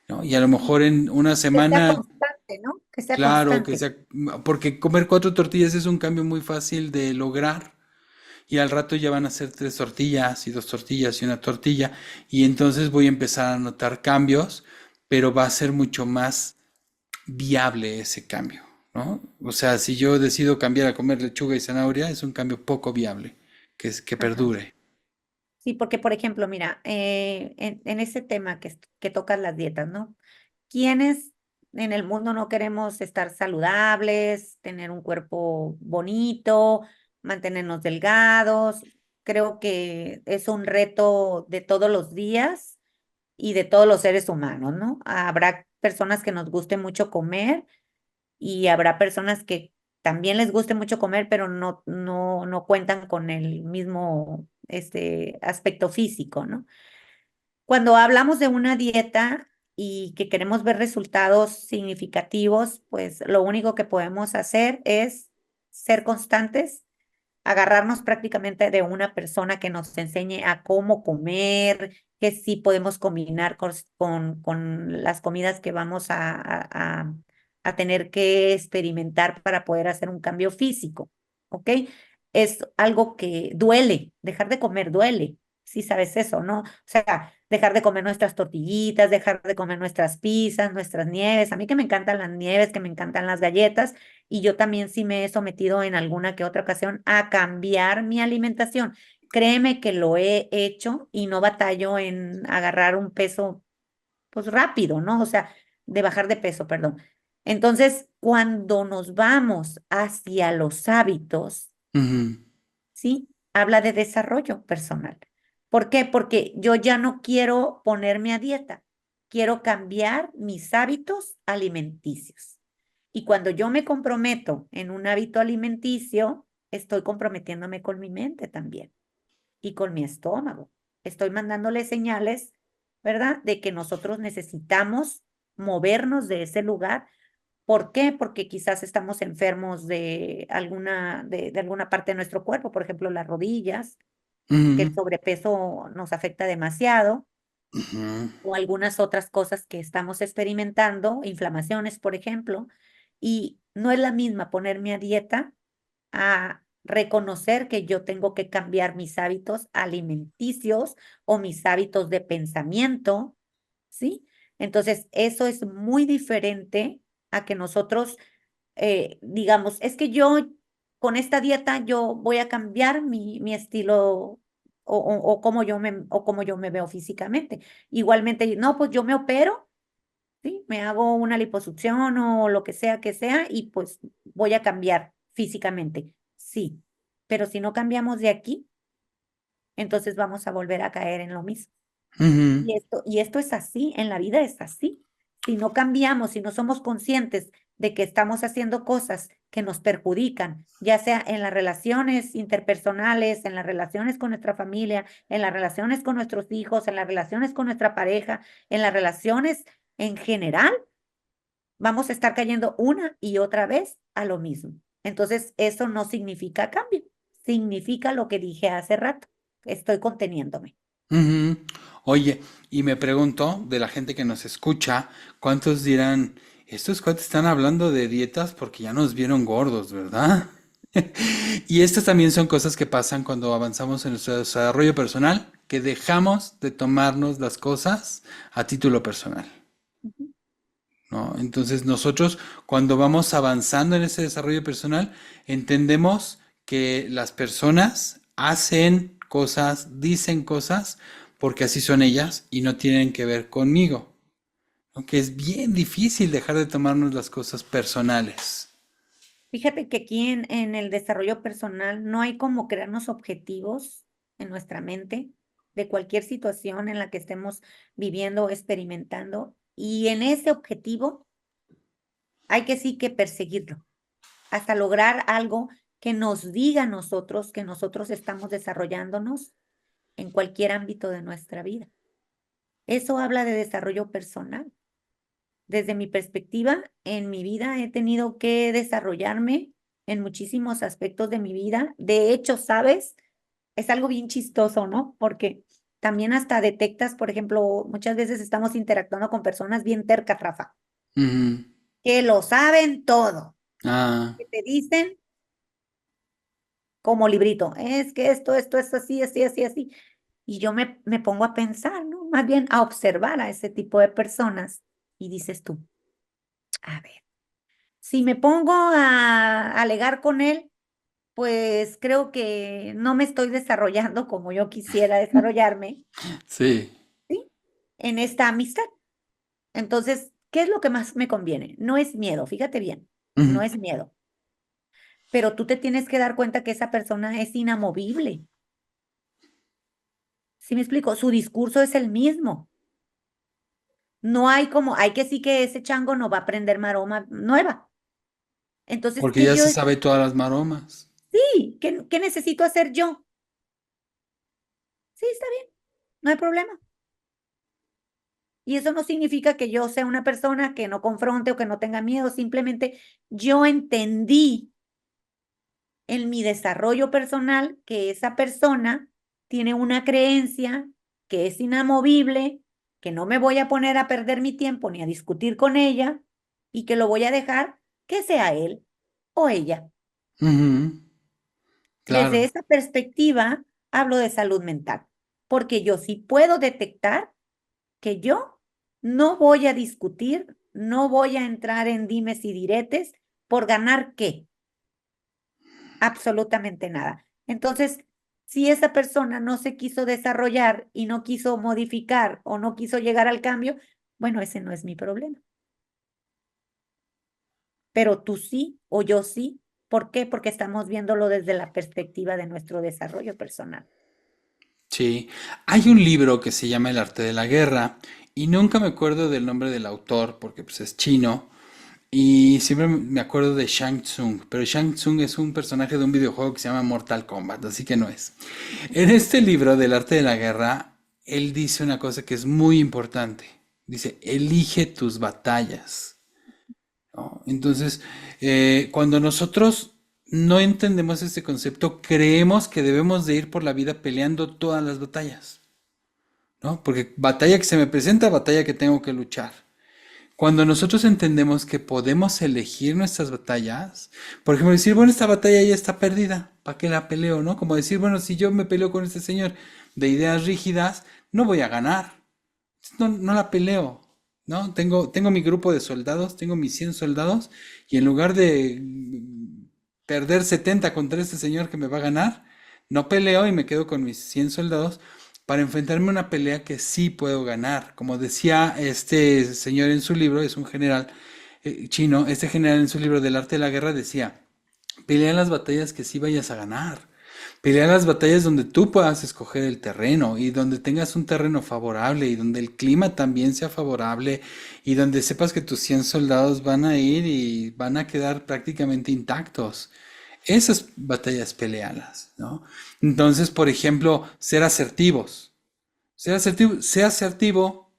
¿no? Y a lo mejor en una Que sea semana, constante, ¿no? Que sea claro, que constante. sea, porque comer 4 tortillas es un cambio muy fácil de lograr y al rato ya van a ser 3 tortillas y 2 tortillas y una tortilla y entonces voy a empezar a notar cambios, pero va a ser mucho más viable ese cambio, ¿no? O sea, si yo decido cambiar a comer lechuga y zanahoria, es un cambio poco viable, que Ajá. perdure. Sí, porque por ejemplo, mira, en ese tema que tocas las dietas, ¿no? ¿Quiénes en el mundo no queremos estar saludables, tener un cuerpo bonito, mantenernos delgados? Creo que es un reto de todos los días y de todos los seres humanos, ¿no? Habrá personas que nos guste mucho comer y habrá personas que también les guste mucho comer, pero no cuentan con el mismo aspecto físico, ¿no? Cuando hablamos de una dieta y que queremos ver resultados significativos, pues lo único que podemos hacer es ser constantes, agarrarnos prácticamente de una persona que nos enseñe a cómo comer, que sí podemos combinar con las comidas que vamos a tener que experimentar para poder hacer un cambio físico, ¿ok? Es algo que duele, dejar de comer duele, sí sabes eso, ¿no? O sea, dejar de comer nuestras tortillitas, dejar de comer nuestras pizzas, nuestras nieves. A mí que me encantan las nieves, que me encantan las galletas, y yo también sí me he sometido en alguna que otra ocasión a cambiar mi alimentación. Créeme que lo he hecho y no batallo en agarrar un peso, pues rápido, ¿no? O sea, de bajar de peso, perdón. Entonces, cuando nos vamos hacia los hábitos, Ujú, ¿sí? Habla de desarrollo personal. ¿Por qué? Porque yo ya no quiero ponerme a dieta, quiero cambiar mis hábitos alimenticios. Y cuando yo me comprometo en un hábito alimenticio, estoy comprometiéndome con mi mente también y con mi estómago. Estoy mandándole señales, ¿verdad? De que nosotros necesitamos movernos de ese lugar. ¿Por qué? Porque quizás estamos enfermos de alguna parte de nuestro cuerpo, por ejemplo, las rodillas, que el ujú, sobrepeso nos afecta demasiado, ujú, o algunas otras cosas que estamos experimentando, inflamaciones, por ejemplo, y no es la misma ponerme a dieta a reconocer que yo tengo que cambiar mis hábitos alimenticios o mis hábitos de pensamiento, ¿sí? Entonces, eso es muy diferente a que nosotros digamos, es que yo con esta dieta yo voy a cambiar mi estilo o cómo yo me veo físicamente. Igualmente, no, pues yo me opero, ¿sí? Me hago una liposucción o lo que sea, y pues voy a cambiar físicamente. Sí, pero si no cambiamos de aquí, entonces vamos a volver a caer en lo mismo. ujú, Y esto es así, en la vida es así. Si no cambiamos, si no somos conscientes de que estamos haciendo cosas que nos perjudican, ya sea en las relaciones interpersonales, en las relaciones con nuestra familia, en las relaciones con nuestros hijos, en las relaciones con nuestra pareja, en las relaciones en general, vamos a estar cayendo una y otra vez a lo mismo. Entonces, eso no significa cambio, significa lo que dije hace rato, estoy conteniéndome. ujú. Oye, y me pregunto, de la gente que nos escucha, ¿cuántos dirán, estos cuates están hablando de dietas porque ya nos vieron gordos, ¿verdad? Y estas también son cosas que pasan cuando avanzamos en nuestro desarrollo personal, que dejamos de tomarnos las cosas a título personal, ¿no? Entonces nosotros cuando vamos avanzando en ese desarrollo personal, entendemos que las personas hacen cosas, dicen cosas, porque así son ellas y no tienen que ver conmigo. Aunque es bien difícil dejar de tomarnos las cosas personales. Fíjate que aquí en el desarrollo personal no hay como crearnos objetivos en nuestra mente de cualquier situación en la que estemos viviendo o experimentando. Y en ese objetivo hay que sí que perseguirlo hasta lograr algo que nos diga a nosotros que nosotros estamos desarrollándonos en cualquier ámbito de nuestra vida. Eso habla de desarrollo personal. Desde mi perspectiva, en mi vida he tenido que desarrollarme en muchísimos aspectos de mi vida. De hecho, ¿sabes? Es algo bien chistoso, ¿no? Porque también hasta detectas, por ejemplo, muchas veces estamos interactuando con personas bien tercas, Rafa, Ujú. que lo saben todo, Ah, que te dicen como librito, es que esto es así, así, así, así. Y yo me pongo a pensar, ¿no? Más bien a observar a ese tipo de personas y dices tú, a ver, si me pongo a alegar con él, pues creo que no me estoy desarrollando como yo quisiera desarrollarme, Sí. ¿sí? En esta amistad. Entonces, ¿qué es lo que más me conviene? No es miedo, fíjate bien, Ujú. no es miedo, pero tú te tienes que dar cuenta que esa persona es inamovible. ¿Sí me explico? Su discurso es el mismo. No hay como, hay que sí que ese chango no va a aprender maroma nueva. Entonces, Porque ¿qué ya yo? se sabe todas las maromas. Sí, ¿qué necesito hacer yo? Sí, está bien, no hay problema. Y eso no significa que yo sea una persona que no confronte o que no tenga miedo, simplemente yo entendí en mi desarrollo personal que esa persona tiene una creencia que es inamovible, que no me voy a poner a perder mi tiempo ni a discutir con ella y que lo voy a dejar que sea él o ella. Ujú. Desde Claro. esa perspectiva, hablo de salud mental, porque yo sí puedo detectar que yo no voy a discutir, no voy a entrar en dimes y diretes por ganar qué, absolutamente nada. Entonces, si esa persona no se quiso desarrollar y no quiso modificar o no quiso llegar al cambio, bueno, ese no es mi problema. Pero tú sí o yo sí. ¿Por qué? Porque estamos viéndolo desde la perspectiva de nuestro desarrollo personal. Sí, hay un libro que se llama El arte de la guerra y nunca me acuerdo del nombre del autor porque pues es chino y siempre me acuerdo de Shang Tsung, pero Shang Tsung es un personaje de un videojuego que se llama Mortal Kombat, así que no es. En este libro del arte de la guerra, él dice una cosa que es muy importante. Dice, elige tus batallas. ¿No? Entonces, cuando nosotros no entendemos este concepto, creemos que debemos de ir por la vida peleando todas las batallas, ¿no? Porque batalla que se me presenta, batalla que tengo que luchar. Cuando nosotros entendemos que podemos elegir nuestras batallas, por ejemplo, decir, bueno, esta batalla ya está perdida, ¿para qué la peleo, no? Como decir, bueno, si yo me peleo con este señor de ideas rígidas, no voy a ganar, no la peleo, ¿no? Tengo mi grupo de soldados, tengo mis 100 soldados, y en lugar de perder 70 contra este señor que me va a ganar, no peleo y me quedo con mis 100 soldados para enfrentarme a una pelea que sí puedo ganar. Como decía este señor en su libro, es un general chino, este general en su libro del arte de la guerra decía, pelea las batallas que sí vayas a ganar. Pelea las batallas donde tú puedas escoger el terreno y donde tengas un terreno favorable y donde el clima también sea favorable y donde sepas que tus 100 soldados van a ir y van a quedar prácticamente intactos. Esas batallas pelealas, ¿no? Entonces, por ejemplo, ser asertivos. Sea asertivo,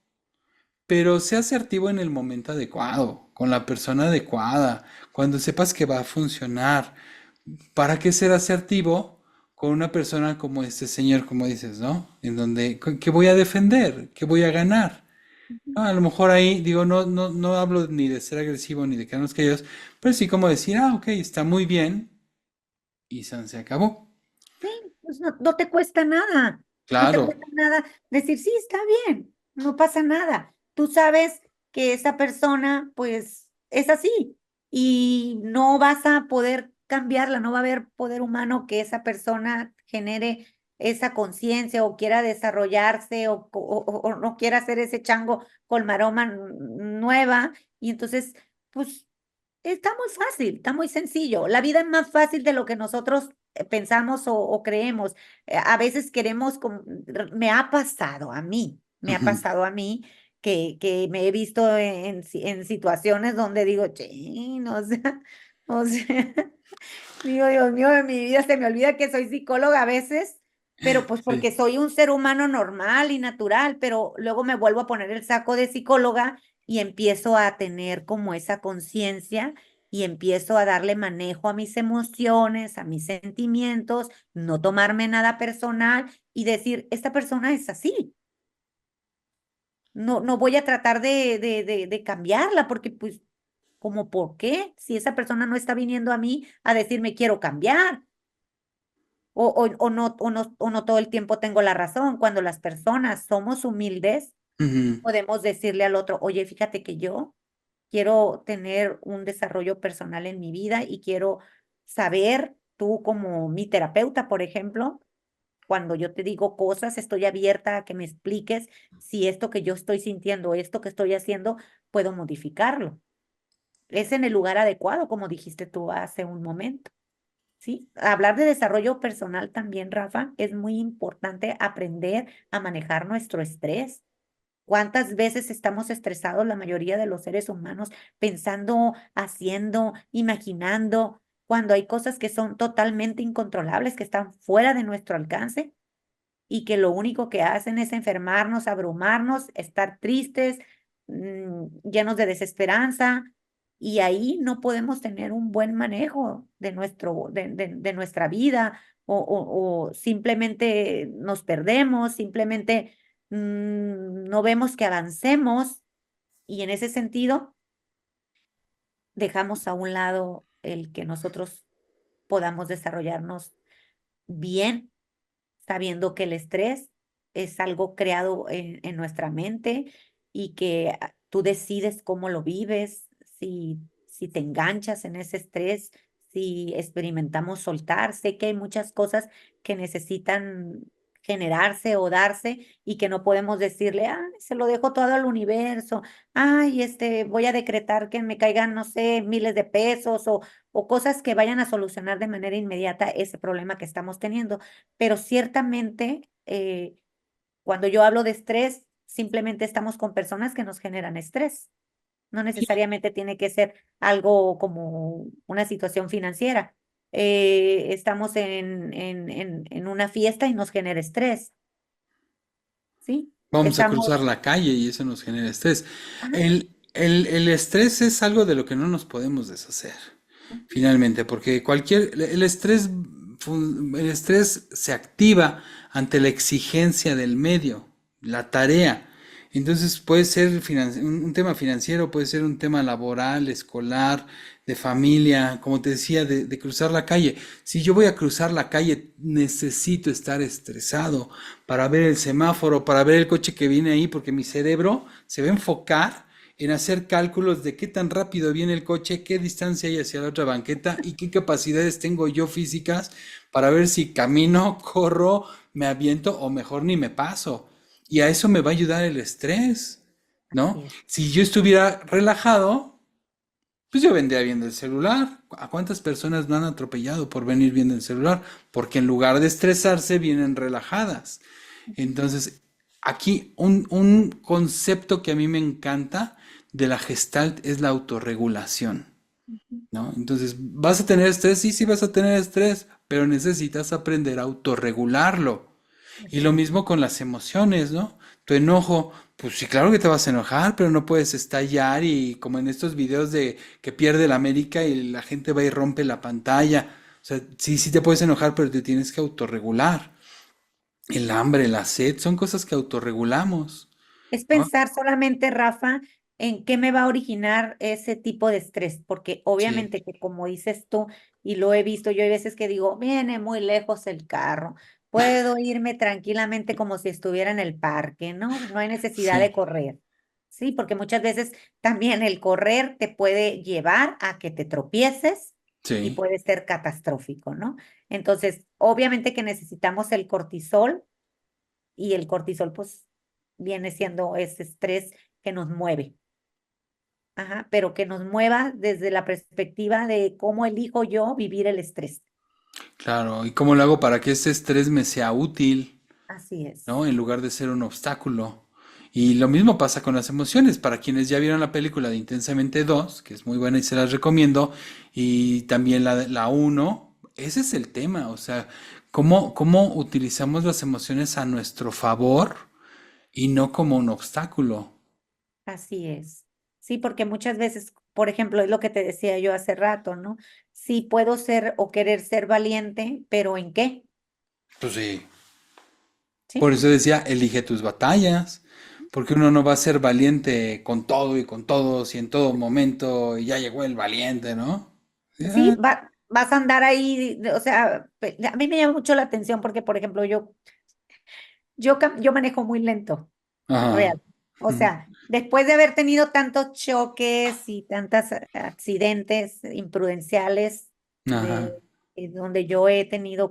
pero sea asertivo en el momento adecuado, con la persona adecuada, cuando sepas que va a funcionar. ¿Para qué ser asertivo con una persona como este señor, como dices, ¿no? En donde, ¿qué voy a defender? ¿Qué voy a ganar? Ujú. Ah, a lo mejor ahí, digo, no hablo ni de ser agresivo ni de quedarnos callados, pero sí como decir, ah, ok, está muy bien, y se acabó. Sí, pues no te cuesta nada, no te Claro. cuesta nada decir, sí, está bien, no pasa nada. Tú sabes que esa persona, pues, es así y no vas a poder cambiarla, no va a haber poder humano que esa persona genere esa conciencia o quiera desarrollarse o no quiera hacer ese chango con maroma nueva. Y entonces, pues, está muy fácil, está muy sencillo. La vida es más fácil de lo que nosotros pensamos o creemos. A veces queremos, me ha pasado a mí, me ha Ujú. pasado a mí que me he visto en situaciones donde digo, chin, o sea, digo, Dios mío, de mi vida se me olvida que soy psicóloga a veces, pero pues Sí. porque soy un ser humano normal y natural, pero luego me vuelvo a poner el saco de psicóloga y empiezo a tener como esa conciencia y empiezo a darle manejo a mis emociones, a mis sentimientos, no tomarme nada personal y decir, esta persona es así. No voy a tratar de cambiarla porque pues, ¿como por qué? Si esa persona no está viniendo a mí a decirme quiero cambiar. o no todo el tiempo tengo la razón. Cuando las personas somos humildes, Ujú. podemos decirle al otro, oye, fíjate que yo quiero tener un desarrollo personal en mi vida y quiero saber, tú como mi terapeuta, por ejemplo, cuando yo te digo cosas, estoy abierta a que me expliques si esto que yo estoy sintiendo, esto que estoy haciendo, puedo modificarlo. Es en el lugar adecuado, como dijiste tú hace un momento. Sí, hablar de desarrollo personal también, Rafa, es muy importante aprender a manejar nuestro estrés. ¿Cuántas veces estamos estresados la mayoría de los seres humanos pensando, haciendo, imaginando, cuando hay cosas que son totalmente incontrolables, que están fuera de nuestro alcance y que lo único que hacen es enfermarnos, abrumarnos, estar tristes, llenos de desesperanza, y ahí no podemos tener un buen manejo de de nuestra vida, o simplemente nos perdemos, simplemente no vemos que avancemos, y en ese sentido dejamos a un lado el que nosotros podamos desarrollarnos bien, sabiendo que el estrés es algo creado en nuestra mente, y que tú decides cómo lo vives, si te enganchas en ese estrés, si experimentamos soltar. Sé que hay muchas cosas que necesitan generarse o darse y que no podemos decirle, ah, se lo dejo todo al universo, ay, voy a decretar que me caigan, no sé, miles de pesos, o cosas que vayan a solucionar de manera inmediata ese problema que estamos teniendo. Pero ciertamente, cuando yo hablo de estrés, simplemente estamos con personas que nos generan estrés. No necesariamente tiene que ser algo como una situación financiera. Estamos en una fiesta y nos genera estrés, ¿sí? Vamos a cruzar Estamos, la calle y eso nos genera estrés. ajá, El estrés es algo de lo que no nos podemos deshacer, finalmente, porque el estrés se activa ante la exigencia del medio, la tarea. Entonces puede ser un tema financiero, puede ser un tema laboral, escolar, de familia, como te decía, de cruzar la calle. Si yo voy a cruzar la calle, necesito estar estresado para ver el semáforo, para ver el coche que viene ahí, porque mi cerebro se va a enfocar en hacer cálculos de qué tan rápido viene el coche, qué distancia hay hacia la otra banqueta y qué capacidades tengo yo físicas para ver si camino, corro, me aviento o mejor ni me paso. Y a eso me va a ayudar el estrés, ¿no? así es. Si yo estuviera relajado, pues yo vendría viendo el celular. ¿A cuántas personas no han atropellado por venir viendo el celular? Porque en lugar de estresarse, vienen relajadas. Entonces, aquí un concepto que a mí me encanta de la Gestalt es la autorregulación, ¿no? Entonces, ¿vas a tener estrés? Sí, sí vas a tener estrés, pero necesitas aprender a autorregularlo. Y lo Así es. mismo con las emociones, ¿no? Tu enojo, pues sí, claro que te vas a enojar, pero no puedes estallar y como en estos videos de que pierde la América y la gente va y rompe la pantalla. O sea, sí, sí te puedes enojar, pero te tienes que autorregular. El hambre, la sed, son cosas que autorregulamos, Es ¿no? pensar solamente, Rafa, en qué me va a originar ese tipo de estrés, porque Sí, obviamente que como dices tú, y lo he visto, yo hay veces que digo, viene muy lejos el carro, puedo irme tranquilamente como si estuviera en el parque, ¿no? No hay necesidad sí, de correr, ¿sí? Porque muchas veces también el correr te puede llevar a que te tropieces y sí, puede ser catastrófico, ¿no? Entonces, obviamente que necesitamos el cortisol, y el cortisol pues viene siendo ese estrés que nos mueve, ajá, pero que nos mueva desde la perspectiva de cómo elijo yo vivir el estrés. claro. ¿Y cómo lo hago para que ese estrés me sea útil, Así es. ¿no? En lugar de ser un obstáculo. Y lo mismo pasa con las emociones. Para quienes ya vieron la película de Intensamente 2, que es muy buena y se las recomiendo, y también la uno, ese es el tema. O sea, cómo utilizamos las emociones a nuestro favor y no como un obstáculo. Así es. Sí, porque muchas veces, por ejemplo, es lo que te decía yo hace rato, ¿no? Sí puedo ser o querer ser valiente, pero ¿en qué? Pues sí. Por ¿Sí? eso decía, elige tus batallas, porque uno no va a ser valiente con todo y con todos y en todo momento, y ya llegó el valiente, ¿no? Sí, Ya, vas a andar ahí, o sea, a mí me llama mucho la atención porque, por ejemplo, yo manejo muy lento, Ajá. real. O Ujú. sea, después de haber tenido tantos choques y tantos accidentes imprudenciales, de, Ajá. donde yo he tenido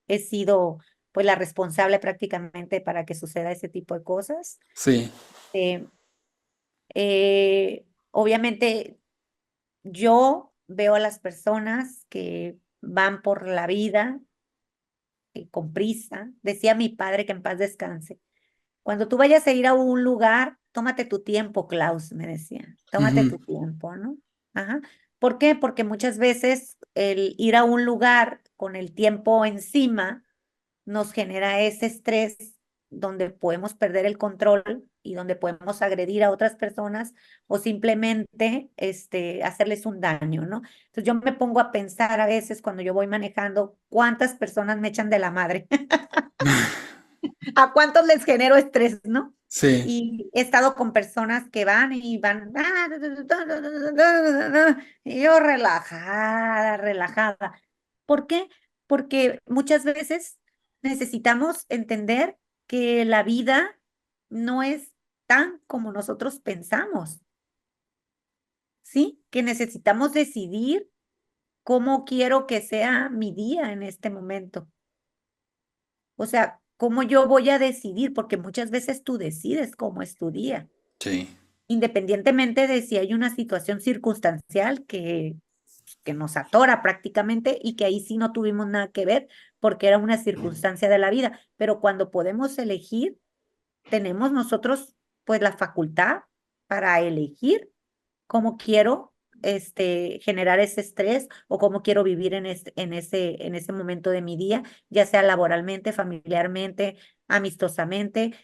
he sido pues la responsable prácticamente para que suceda ese tipo de cosas. Sí. eh, Obviamente yo veo a las personas que van por la vida con prisa. Decía mi padre que en paz descanse. Cuando tú vayas a ir a un lugar, tómate tu tiempo, Klaus, me decía. Tómate Ujú. tu tiempo, ¿no? Ajá. ¿Por qué? Porque muchas veces el ir a un lugar con el tiempo encima nos genera ese estrés donde podemos perder el control y donde podemos agredir a otras personas o simplemente hacerles un daño, ¿no? Entonces yo me pongo a pensar a veces cuando yo voy manejando cuántas personas me echan de la madre. ¿A cuántos les genero estrés, no? Sí. Y he estado con personas que van y van, y yo relajada, relajada. ¿Por qué? Porque muchas veces necesitamos entender que la vida no es tan como nosotros pensamos, ¿sí? Que necesitamos decidir cómo quiero que sea mi día en este momento. O sea, ¿cómo yo voy a decidir? Porque muchas veces tú decides cómo es tu día, Sí. independientemente de si hay una situación circunstancial que nos atora prácticamente y que ahí sí no tuvimos nada que ver porque era una circunstancia de la vida. Pero cuando podemos elegir, tenemos nosotros pues la facultad para elegir cómo quiero generar ese estrés o cómo quiero vivir en ese momento de mi día, ya sea laboralmente, familiarmente, amistosamente.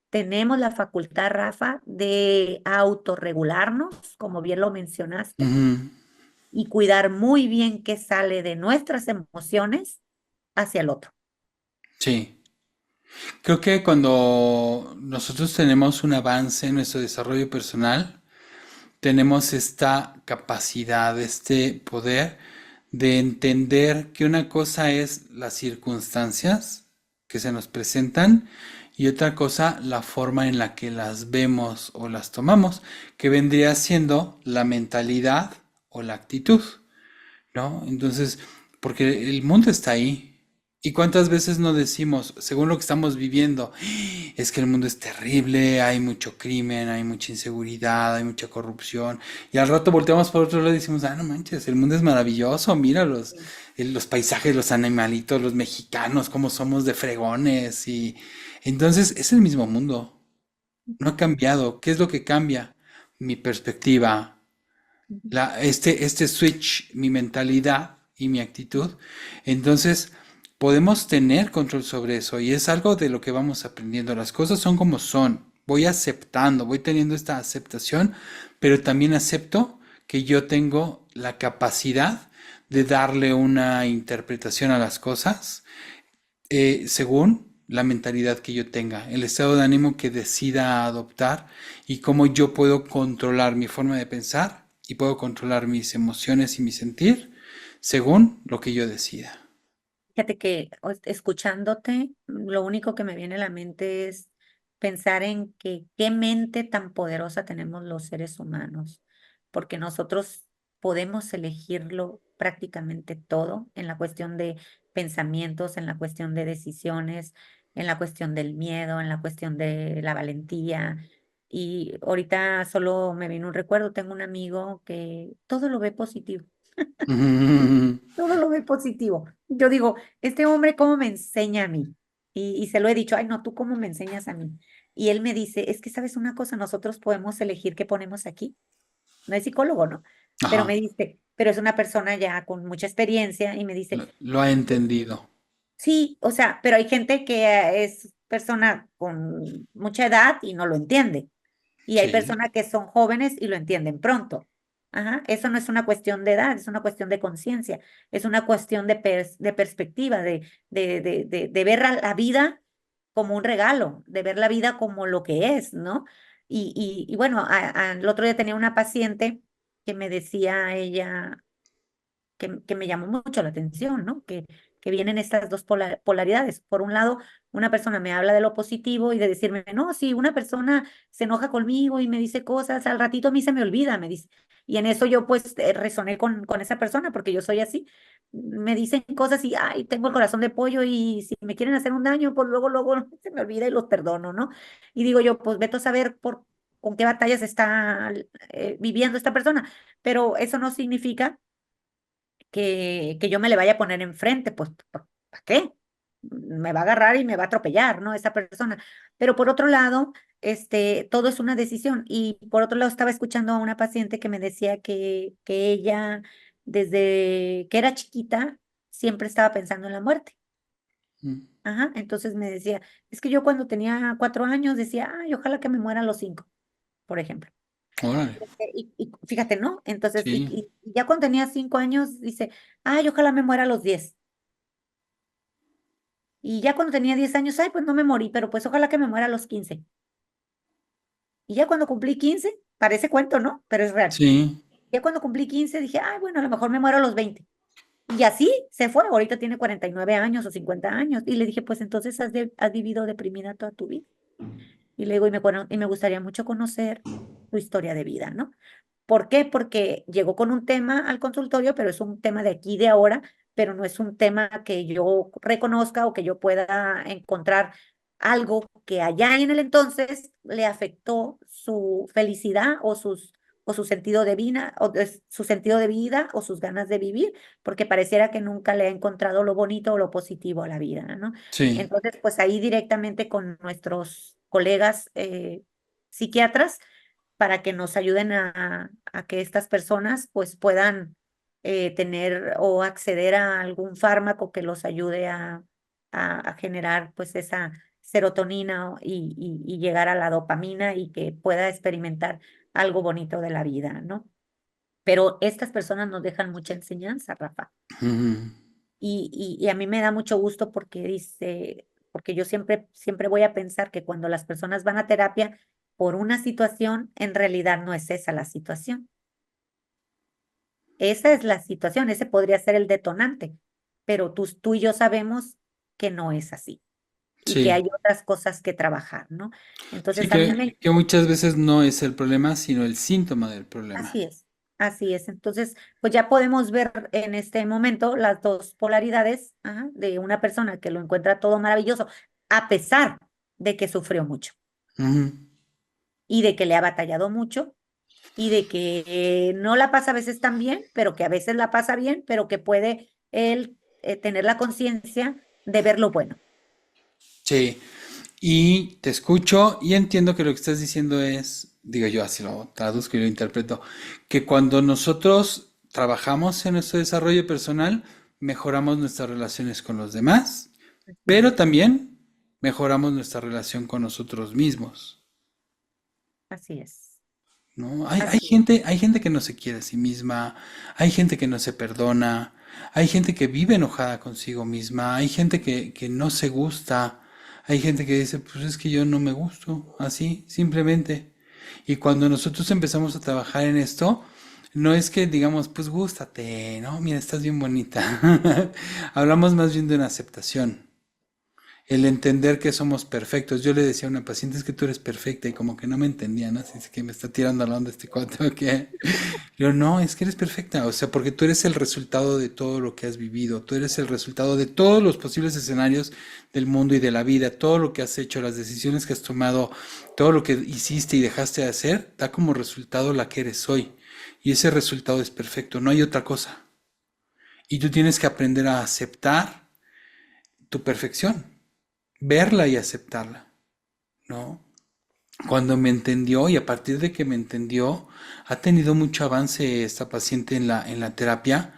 Tenemos la facultad, Rafa, de autorregularnos, como bien lo mencionaste, Ujú. y cuidar muy bien qué sale de nuestras emociones hacia el otro. Sí. Creo que cuando nosotros tenemos un avance en nuestro desarrollo personal, tenemos esta capacidad, este poder de entender que una cosa es las circunstancias que se nos presentan y otra cosa la forma en la que las vemos o las tomamos, que vendría siendo la mentalidad o la actitud. ¿No? Entonces, porque el mundo está ahí. ¿Y cuántas veces no decimos, según lo que estamos viviendo, es que el mundo es terrible, hay mucho crimen, hay mucha inseguridad, hay mucha corrupción? Y al rato volteamos por otro lado y decimos, ah, no manches, el mundo es maravilloso, mira Sí. los paisajes, los animalitos, los mexicanos, cómo somos de fregones. Y entonces es el mismo mundo, no ha cambiado. ¿Qué es lo que cambia? Mi perspectiva, Ujú. este switch, mi mentalidad y mi actitud, entonces podemos tener control sobre eso y es algo de lo que vamos aprendiendo. Las cosas son como son. Voy aceptando, voy teniendo esta aceptación, pero también acepto que yo tengo la capacidad de darle una interpretación a las cosas según la mentalidad que yo tenga, el estado de ánimo que decida adoptar y cómo yo puedo controlar mi forma de pensar y puedo controlar mis emociones y mi sentir según lo que yo decida. Fíjate que escuchándote, lo único que me viene a la mente es pensar en que qué mente tan poderosa tenemos los seres humanos, porque nosotros podemos elegirlo prácticamente todo en la cuestión de pensamientos, en la cuestión de decisiones, en la cuestión del miedo, en la cuestión de la valentía. Y ahorita solo me vino un recuerdo, tengo un amigo que todo lo ve positivo. Todo lo ve positivo. Yo digo, este hombre, ¿cómo me enseña a mí? Y se lo he dicho, ay, no, ¿tú cómo me enseñas a mí? Y él me dice, es que sabes una cosa, nosotros podemos elegir qué ponemos aquí. No es psicólogo, ¿no? Pero me Ajá, dice, pero es una persona ya con mucha experiencia y me dice, lo ha entendido. sí, o sea, pero hay gente que es persona con mucha edad y no lo entiende. Y hay Sí. personas que son jóvenes y lo entienden pronto. Ajá, eso no es una cuestión de edad, es una cuestión de conciencia, es una cuestión de perspectiva, de ver a la vida como un regalo, de ver la vida como lo que es, ¿no? Y bueno, el otro día tenía una paciente que me decía ella, que me llamó mucho la atención, ¿no? Que vienen estas dos polaridades. Por un lado, una persona me habla de lo positivo y de decirme, no, si una persona se enoja conmigo y me dice cosas, al ratito a mí se me olvida, me dice. Y en eso yo pues resoné con esa persona porque yo soy así. Me dicen cosas y, ay, tengo el corazón de pollo y si me quieren hacer un daño, pues luego se me olvida y los perdono, ¿no? Y digo yo, pues vete a saber con qué batallas está viviendo esta persona. Pero eso no significa que yo me le vaya a poner enfrente, pues, ¿para qué? Me va a agarrar y me va a atropellar, ¿no? Esa persona. Pero por otro lado, todo es una decisión. Y por otro lado, estaba escuchando a una paciente que me decía que ella, desde que era chiquita, siempre estaba pensando en la muerte. Mm. Ajá, entonces me decía, es que yo cuando tenía 4 años decía, ay, ojalá que me muera a los 5, por ejemplo. Órale. Y fíjate, ¿no? Entonces, Sí, y ya cuando tenía 5 años, dice, ay, ojalá me muera a los 10. Y ya cuando tenía 10 años, ay, pues no me morí, pero pues ojalá que me muera a los 15. Y ya cuando cumplí 15, parece cuento, ¿no? Pero es real. sí. Ya cuando cumplí 15 dije, ay, bueno, a lo mejor me muero a los 20. Y así se fue. Ahorita tiene 49 años o 50 años. Y le dije, pues entonces has vivido deprimida toda tu vida. Y le digo, y me gustaría mucho conocer tu historia de vida, ¿no? ¿Por qué? Porque llegó con un tema al consultorio, pero es un tema de aquí y de ahora, pero no es un tema que yo reconozca o que yo pueda encontrar algo que allá en el entonces le afectó su felicidad o su sentido de vida, su sentido de vida o sus ganas de vivir, porque pareciera que nunca le ha encontrado lo bonito o lo positivo a la vida, ¿no? Sí. Entonces, pues ahí directamente con nuestros colegas psiquiatras para que nos ayuden a que estas personas pues puedan tener o acceder a algún fármaco que los ayude a generar pues esa serotonina y llegar a la dopamina y que pueda experimentar algo bonito de la vida, ¿no? Pero estas personas nos dejan mucha enseñanza, Rafa. Ujú. Y a mí me da mucho gusto porque yo siempre voy a pensar que cuando las personas van a terapia por una situación, en realidad no es esa la situación. Esa es la situación, ese podría ser el detonante, pero tú y yo sabemos que no es así y que Sí. hay otras cosas que trabajar, ¿no? Sí, Entonces a mí me que muchas veces no es el problema, sino el síntoma del problema. Así es, así es. Entonces, pues ya podemos ver en este momento las dos polaridades, ajá, de una persona que lo encuentra todo maravilloso, a pesar de que sufrió mucho Ujú. y de que le ha batallado mucho y de que no la pasa a veces tan bien, pero que a veces la pasa bien, pero que puede él tener la conciencia de ver lo bueno. Sí. Y te escucho y entiendo que lo que estás diciendo es, digo yo así lo traduzco y lo interpreto, que cuando nosotros trabajamos en nuestro desarrollo personal, mejoramos nuestras relaciones con los demás, Así pero es, también mejoramos nuestra relación con nosotros mismos, así es, ¿no? así es. Hay gente que no se quiere a sí misma, hay gente que no se perdona, hay gente que vive enojada consigo misma, hay gente que no se gusta, hay gente que dice, pues es que yo no me gusto, así, simplemente. Y cuando nosotros empezamos a trabajar en esto, no es que digamos, pues gústate, ¿no? Mira, estás bien bonita. Hablamos más bien de una aceptación. El entender que somos perfectos. Yo le decía a una paciente, es que tú eres perfecta y como que no me entendía, ¿no? Así es que me está tirando la onda este cuate, ¿o qué? Yo, no, es que eres perfecta, o sea, porque tú eres el resultado de todo lo que has vivido, tú eres el resultado de todos los posibles escenarios del mundo y de la vida, todo lo que has hecho, las decisiones que has tomado, todo lo que hiciste y dejaste de hacer, da como resultado la que eres hoy. Y ese resultado es perfecto, no hay otra cosa. Y tú tienes que aprender a aceptar tu perfección, verla y aceptarla, ¿no? Cuando me entendió y a partir de que me entendió, ha tenido mucho avance esta paciente en la terapia,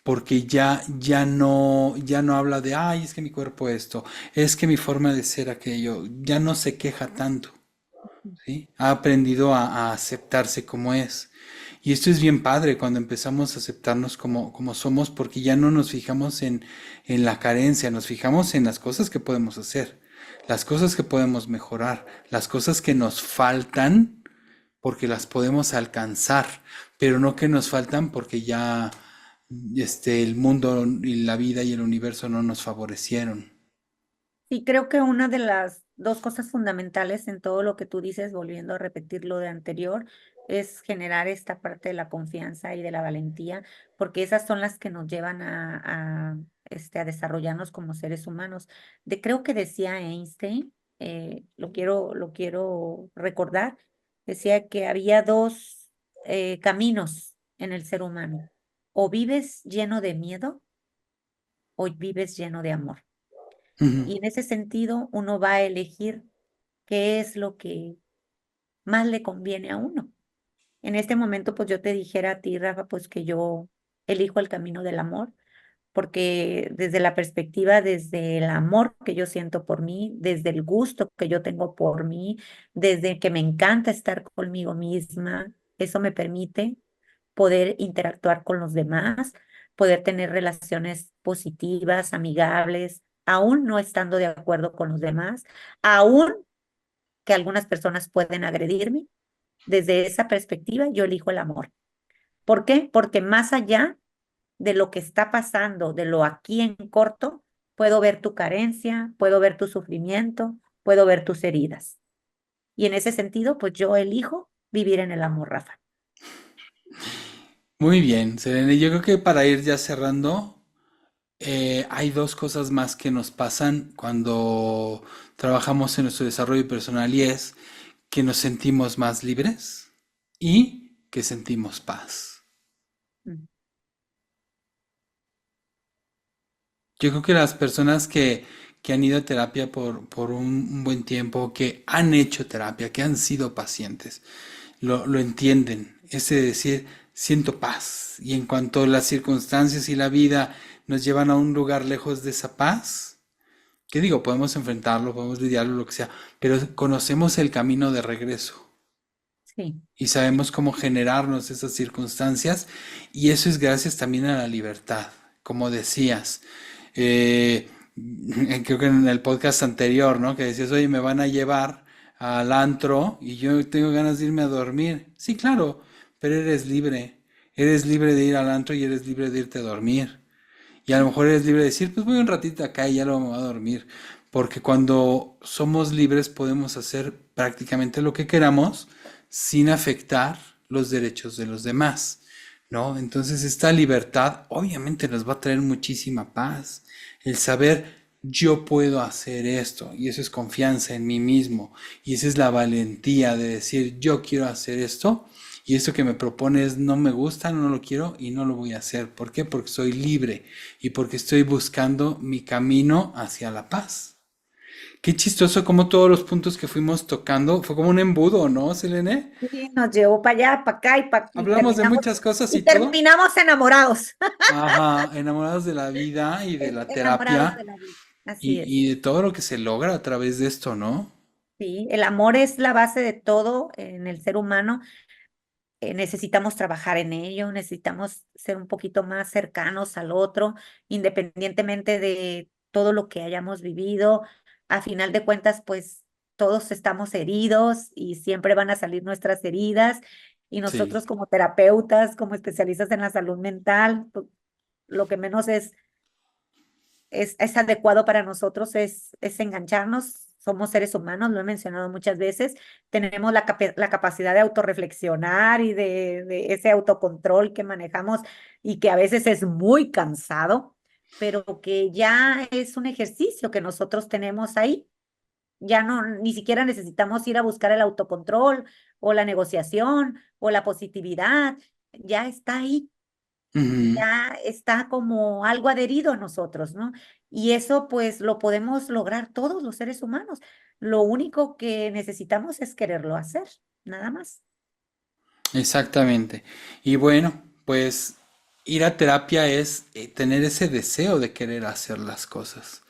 porque ya no habla de, ay, es que mi cuerpo esto, es que mi forma de ser aquello, ya no se queja tanto, ¿sí? Ha aprendido a aceptarse como es. Y esto es bien padre cuando empezamos a aceptarnos como somos, porque ya no nos fijamos en la carencia, nos fijamos en las cosas que podemos hacer, las cosas que podemos mejorar, las cosas que nos faltan, porque las podemos alcanzar, pero no que nos faltan porque el mundo y la vida y el universo no nos favorecieron. Sí, creo que una de las dos cosas fundamentales en todo lo que tú dices, volviendo a repetir lo de anterior, es generar esta parte de la confianza y de la valentía, porque esas son las que nos llevan a desarrollarnos como seres humanos. Creo que decía Einstein, lo quiero recordar, decía que había dos caminos en el ser humano. O vives lleno de miedo o vives lleno de amor. Ujú. Y en ese sentido, uno va a elegir qué es lo que más le conviene a uno. En este momento, pues yo te dijera a ti, Rafa, pues que yo elijo el camino del amor, porque desde la perspectiva, desde el amor que yo siento por mí, desde el gusto que yo tengo por mí, desde que me encanta estar conmigo misma, eso me permite poder interactuar con los demás, poder tener relaciones positivas, amigables, aún no estando de acuerdo con los demás, aún que algunas personas pueden agredirme. Desde esa perspectiva, yo elijo el amor. ¿Por qué? Porque más allá de lo que está pasando, de lo aquí en corto, puedo ver tu carencia, puedo ver tu sufrimiento, puedo ver tus heridas. Y en ese sentido, pues yo elijo vivir en el amor, Rafa. Muy bien, Selene. Yo creo que para ir ya cerrando, hay dos cosas más que nos pasan cuando trabajamos en nuestro desarrollo personal y es que nos sentimos más libres y que sentimos paz. Mm. Yo creo que las personas que han ido a terapia por un buen tiempo, que han hecho terapia, que han sido pacientes, lo entienden. Ese de decir, siento paz. Y en cuanto las circunstancias y la vida nos llevan a un lugar lejos de esa paz, ¿qué digo? Podemos enfrentarlo, podemos lidiarlo, lo que sea, pero conocemos el camino de regreso Sí, y sabemos cómo generarnos esas circunstancias y eso es gracias también a la libertad, como decías. Eh, Creo que en el podcast anterior, ¿no? Que decías, oye, me van a llevar al antro y yo tengo ganas de irme a dormir. Sí, claro, pero eres libre. Eres libre de ir al antro y eres libre de irte a dormir. Y a lo mejor eres libre de decir, pues voy un ratito acá y ya lo voy a dormir. Porque cuando somos libres podemos hacer prácticamente lo que queramos sin afectar los derechos de los demás, ¿no? Entonces esta libertad obviamente nos va a traer muchísima paz. El saber yo puedo hacer esto y eso es confianza en mí mismo y esa es la valentía de decir yo quiero hacer esto y esto que me propones no me gusta, no lo quiero y no lo voy a hacer. ¿Por qué? Porque soy libre y porque estoy buscando mi camino hacia la paz. Qué chistoso como todos los puntos que fuimos tocando fue como un embudo, ¿no, Selene? sí, nos llevó para allá, para acá y Hablamos de muchas cosas y y todo. terminamos enamorados, Ajá, enamorados de la vida y de la enamorados de terapia la vida. Así es. y de todo lo que se logra a través de esto, ¿no? Sí, el amor es la base de todo en el ser humano. Necesitamos trabajar en ello, necesitamos ser un poquito más cercanos al otro, independientemente de todo lo que hayamos vivido. A final de cuentas, pues todos estamos heridos y siempre van a salir nuestras heridas. Y Sí. nosotros como terapeutas, como especialistas en la salud mental, pues, lo que menos es adecuado para nosotros es engancharnos. Somos seres humanos, lo he mencionado muchas veces. Tenemos la capacidad de autorreflexionar y de ese autocontrol que manejamos y que a veces es muy cansado, pero que ya es un ejercicio que nosotros tenemos ahí. Ya no, ni siquiera necesitamos ir a buscar el autocontrol o la negociación o la positividad. Ya está ahí, Ujú. ya está como algo adherido a nosotros, ¿no? Y eso pues lo podemos lograr todos los seres humanos. Lo único que necesitamos es quererlo hacer, nada más. Exactamente. Y bueno, pues ir a terapia es tener ese deseo de querer hacer las cosas.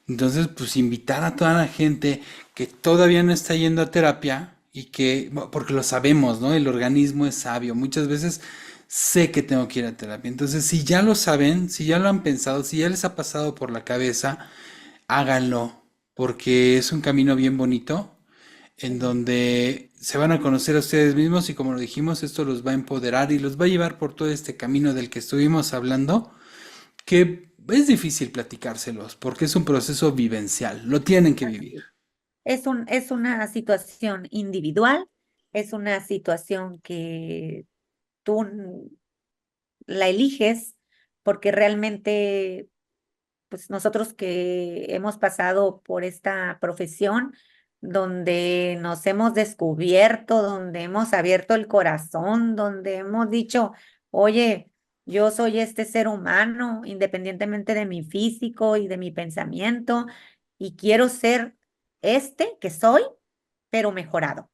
Entonces, pues invitar a toda la gente que todavía no está yendo a terapia y que, porque lo sabemos, ¿no? El organismo es sabio. Muchas veces sé que tengo que ir a terapia. Entonces, si ya lo saben, si ya lo han pensado, si ya les ha pasado por la cabeza, háganlo, porque es un camino bien bonito en donde se van a conocer a ustedes mismos y como lo dijimos, esto los va a empoderar y los va a llevar por todo este camino del que estuvimos hablando, que es difícil platicárselos porque es un proceso vivencial, lo tienen que vivir. Es una situación individual, es una situación que tú la eliges porque realmente, pues nosotros que hemos pasado por esta profesión, donde nos hemos descubierto, donde hemos abierto el corazón, donde hemos dicho, oye, yo soy este ser humano, independientemente de mi físico y de mi pensamiento, y quiero ser este que soy, pero mejorado.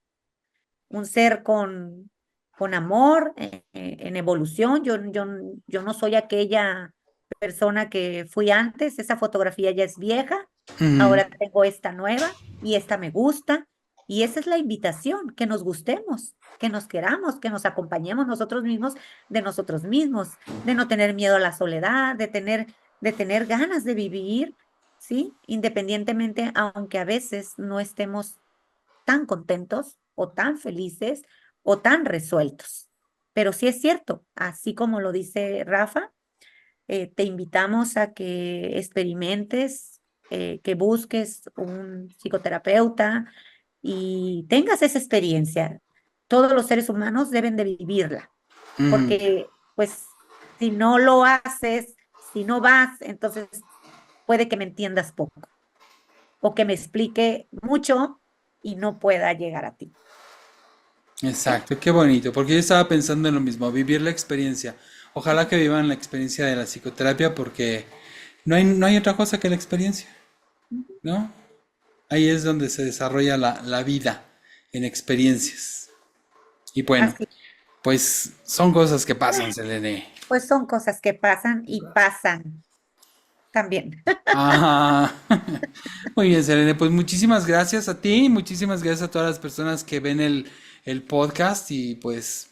Un ser con amor, en evolución. Yo no soy aquella persona que fui antes, esa fotografía ya es vieja, Ujú, ahora tengo esta nueva y esta me gusta. Y esa es la invitación, que nos gustemos, que nos queramos, que nos acompañemos nosotros mismos de nosotros mismos, de no tener miedo a la soledad, de tener ganas de vivir, ¿sí? Independientemente, aunque a veces no estemos tan contentos o tan felices o tan resueltos. Pero sí es cierto, así como lo dice Rafa, te invitamos a que experimentes, que busques un psicoterapeuta y tengas esa experiencia. Todos los seres humanos deben de vivirla, ujú. porque pues si no lo haces, si no vas, entonces puede que me entiendas poco o que me explique mucho y no pueda llegar a ti. ¿Sí? Exacto, qué bonito, porque yo estaba pensando en lo mismo, vivir la experiencia. Ojalá que vivan la experiencia de la psicoterapia porque no hay otra cosa que la experiencia, Ujú. ¿no? Ahí es donde se desarrolla la vida en experiencias. Y bueno, Así, pues son cosas que pasan, Selene. pues son cosas que pasan y pasan también. Ah, muy bien, Selene, pues muchísimas gracias a ti, muchísimas gracias a todas las personas que ven el podcast y pues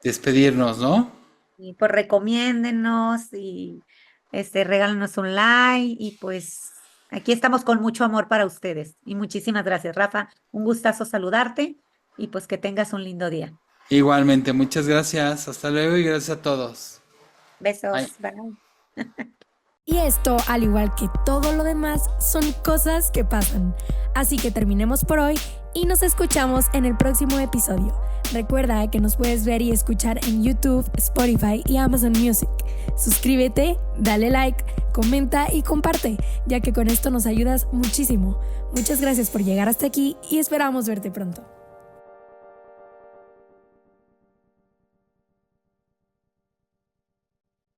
despedirnos, ¿no? Y pues recomiéndennos y regálenos un like y pues aquí estamos con mucho amor para ustedes. Y muchísimas gracias, Rafa. Un gustazo saludarte y pues que tengas un lindo día. Igualmente, muchas gracias, hasta luego y gracias a todos. Bye. Besos. Bye. Y esto, al igual que todo lo demás, son cosas que pasan. Así que terminemos por hoy y nos escuchamos en el próximo episodio. Recuerda que nos puedes ver y escuchar en YouTube, Spotify y Amazon Music. Suscríbete, dale like, comenta y comparte, ya que con esto nos ayudas muchísimo. Muchas gracias por llegar hasta aquí y esperamos verte pronto.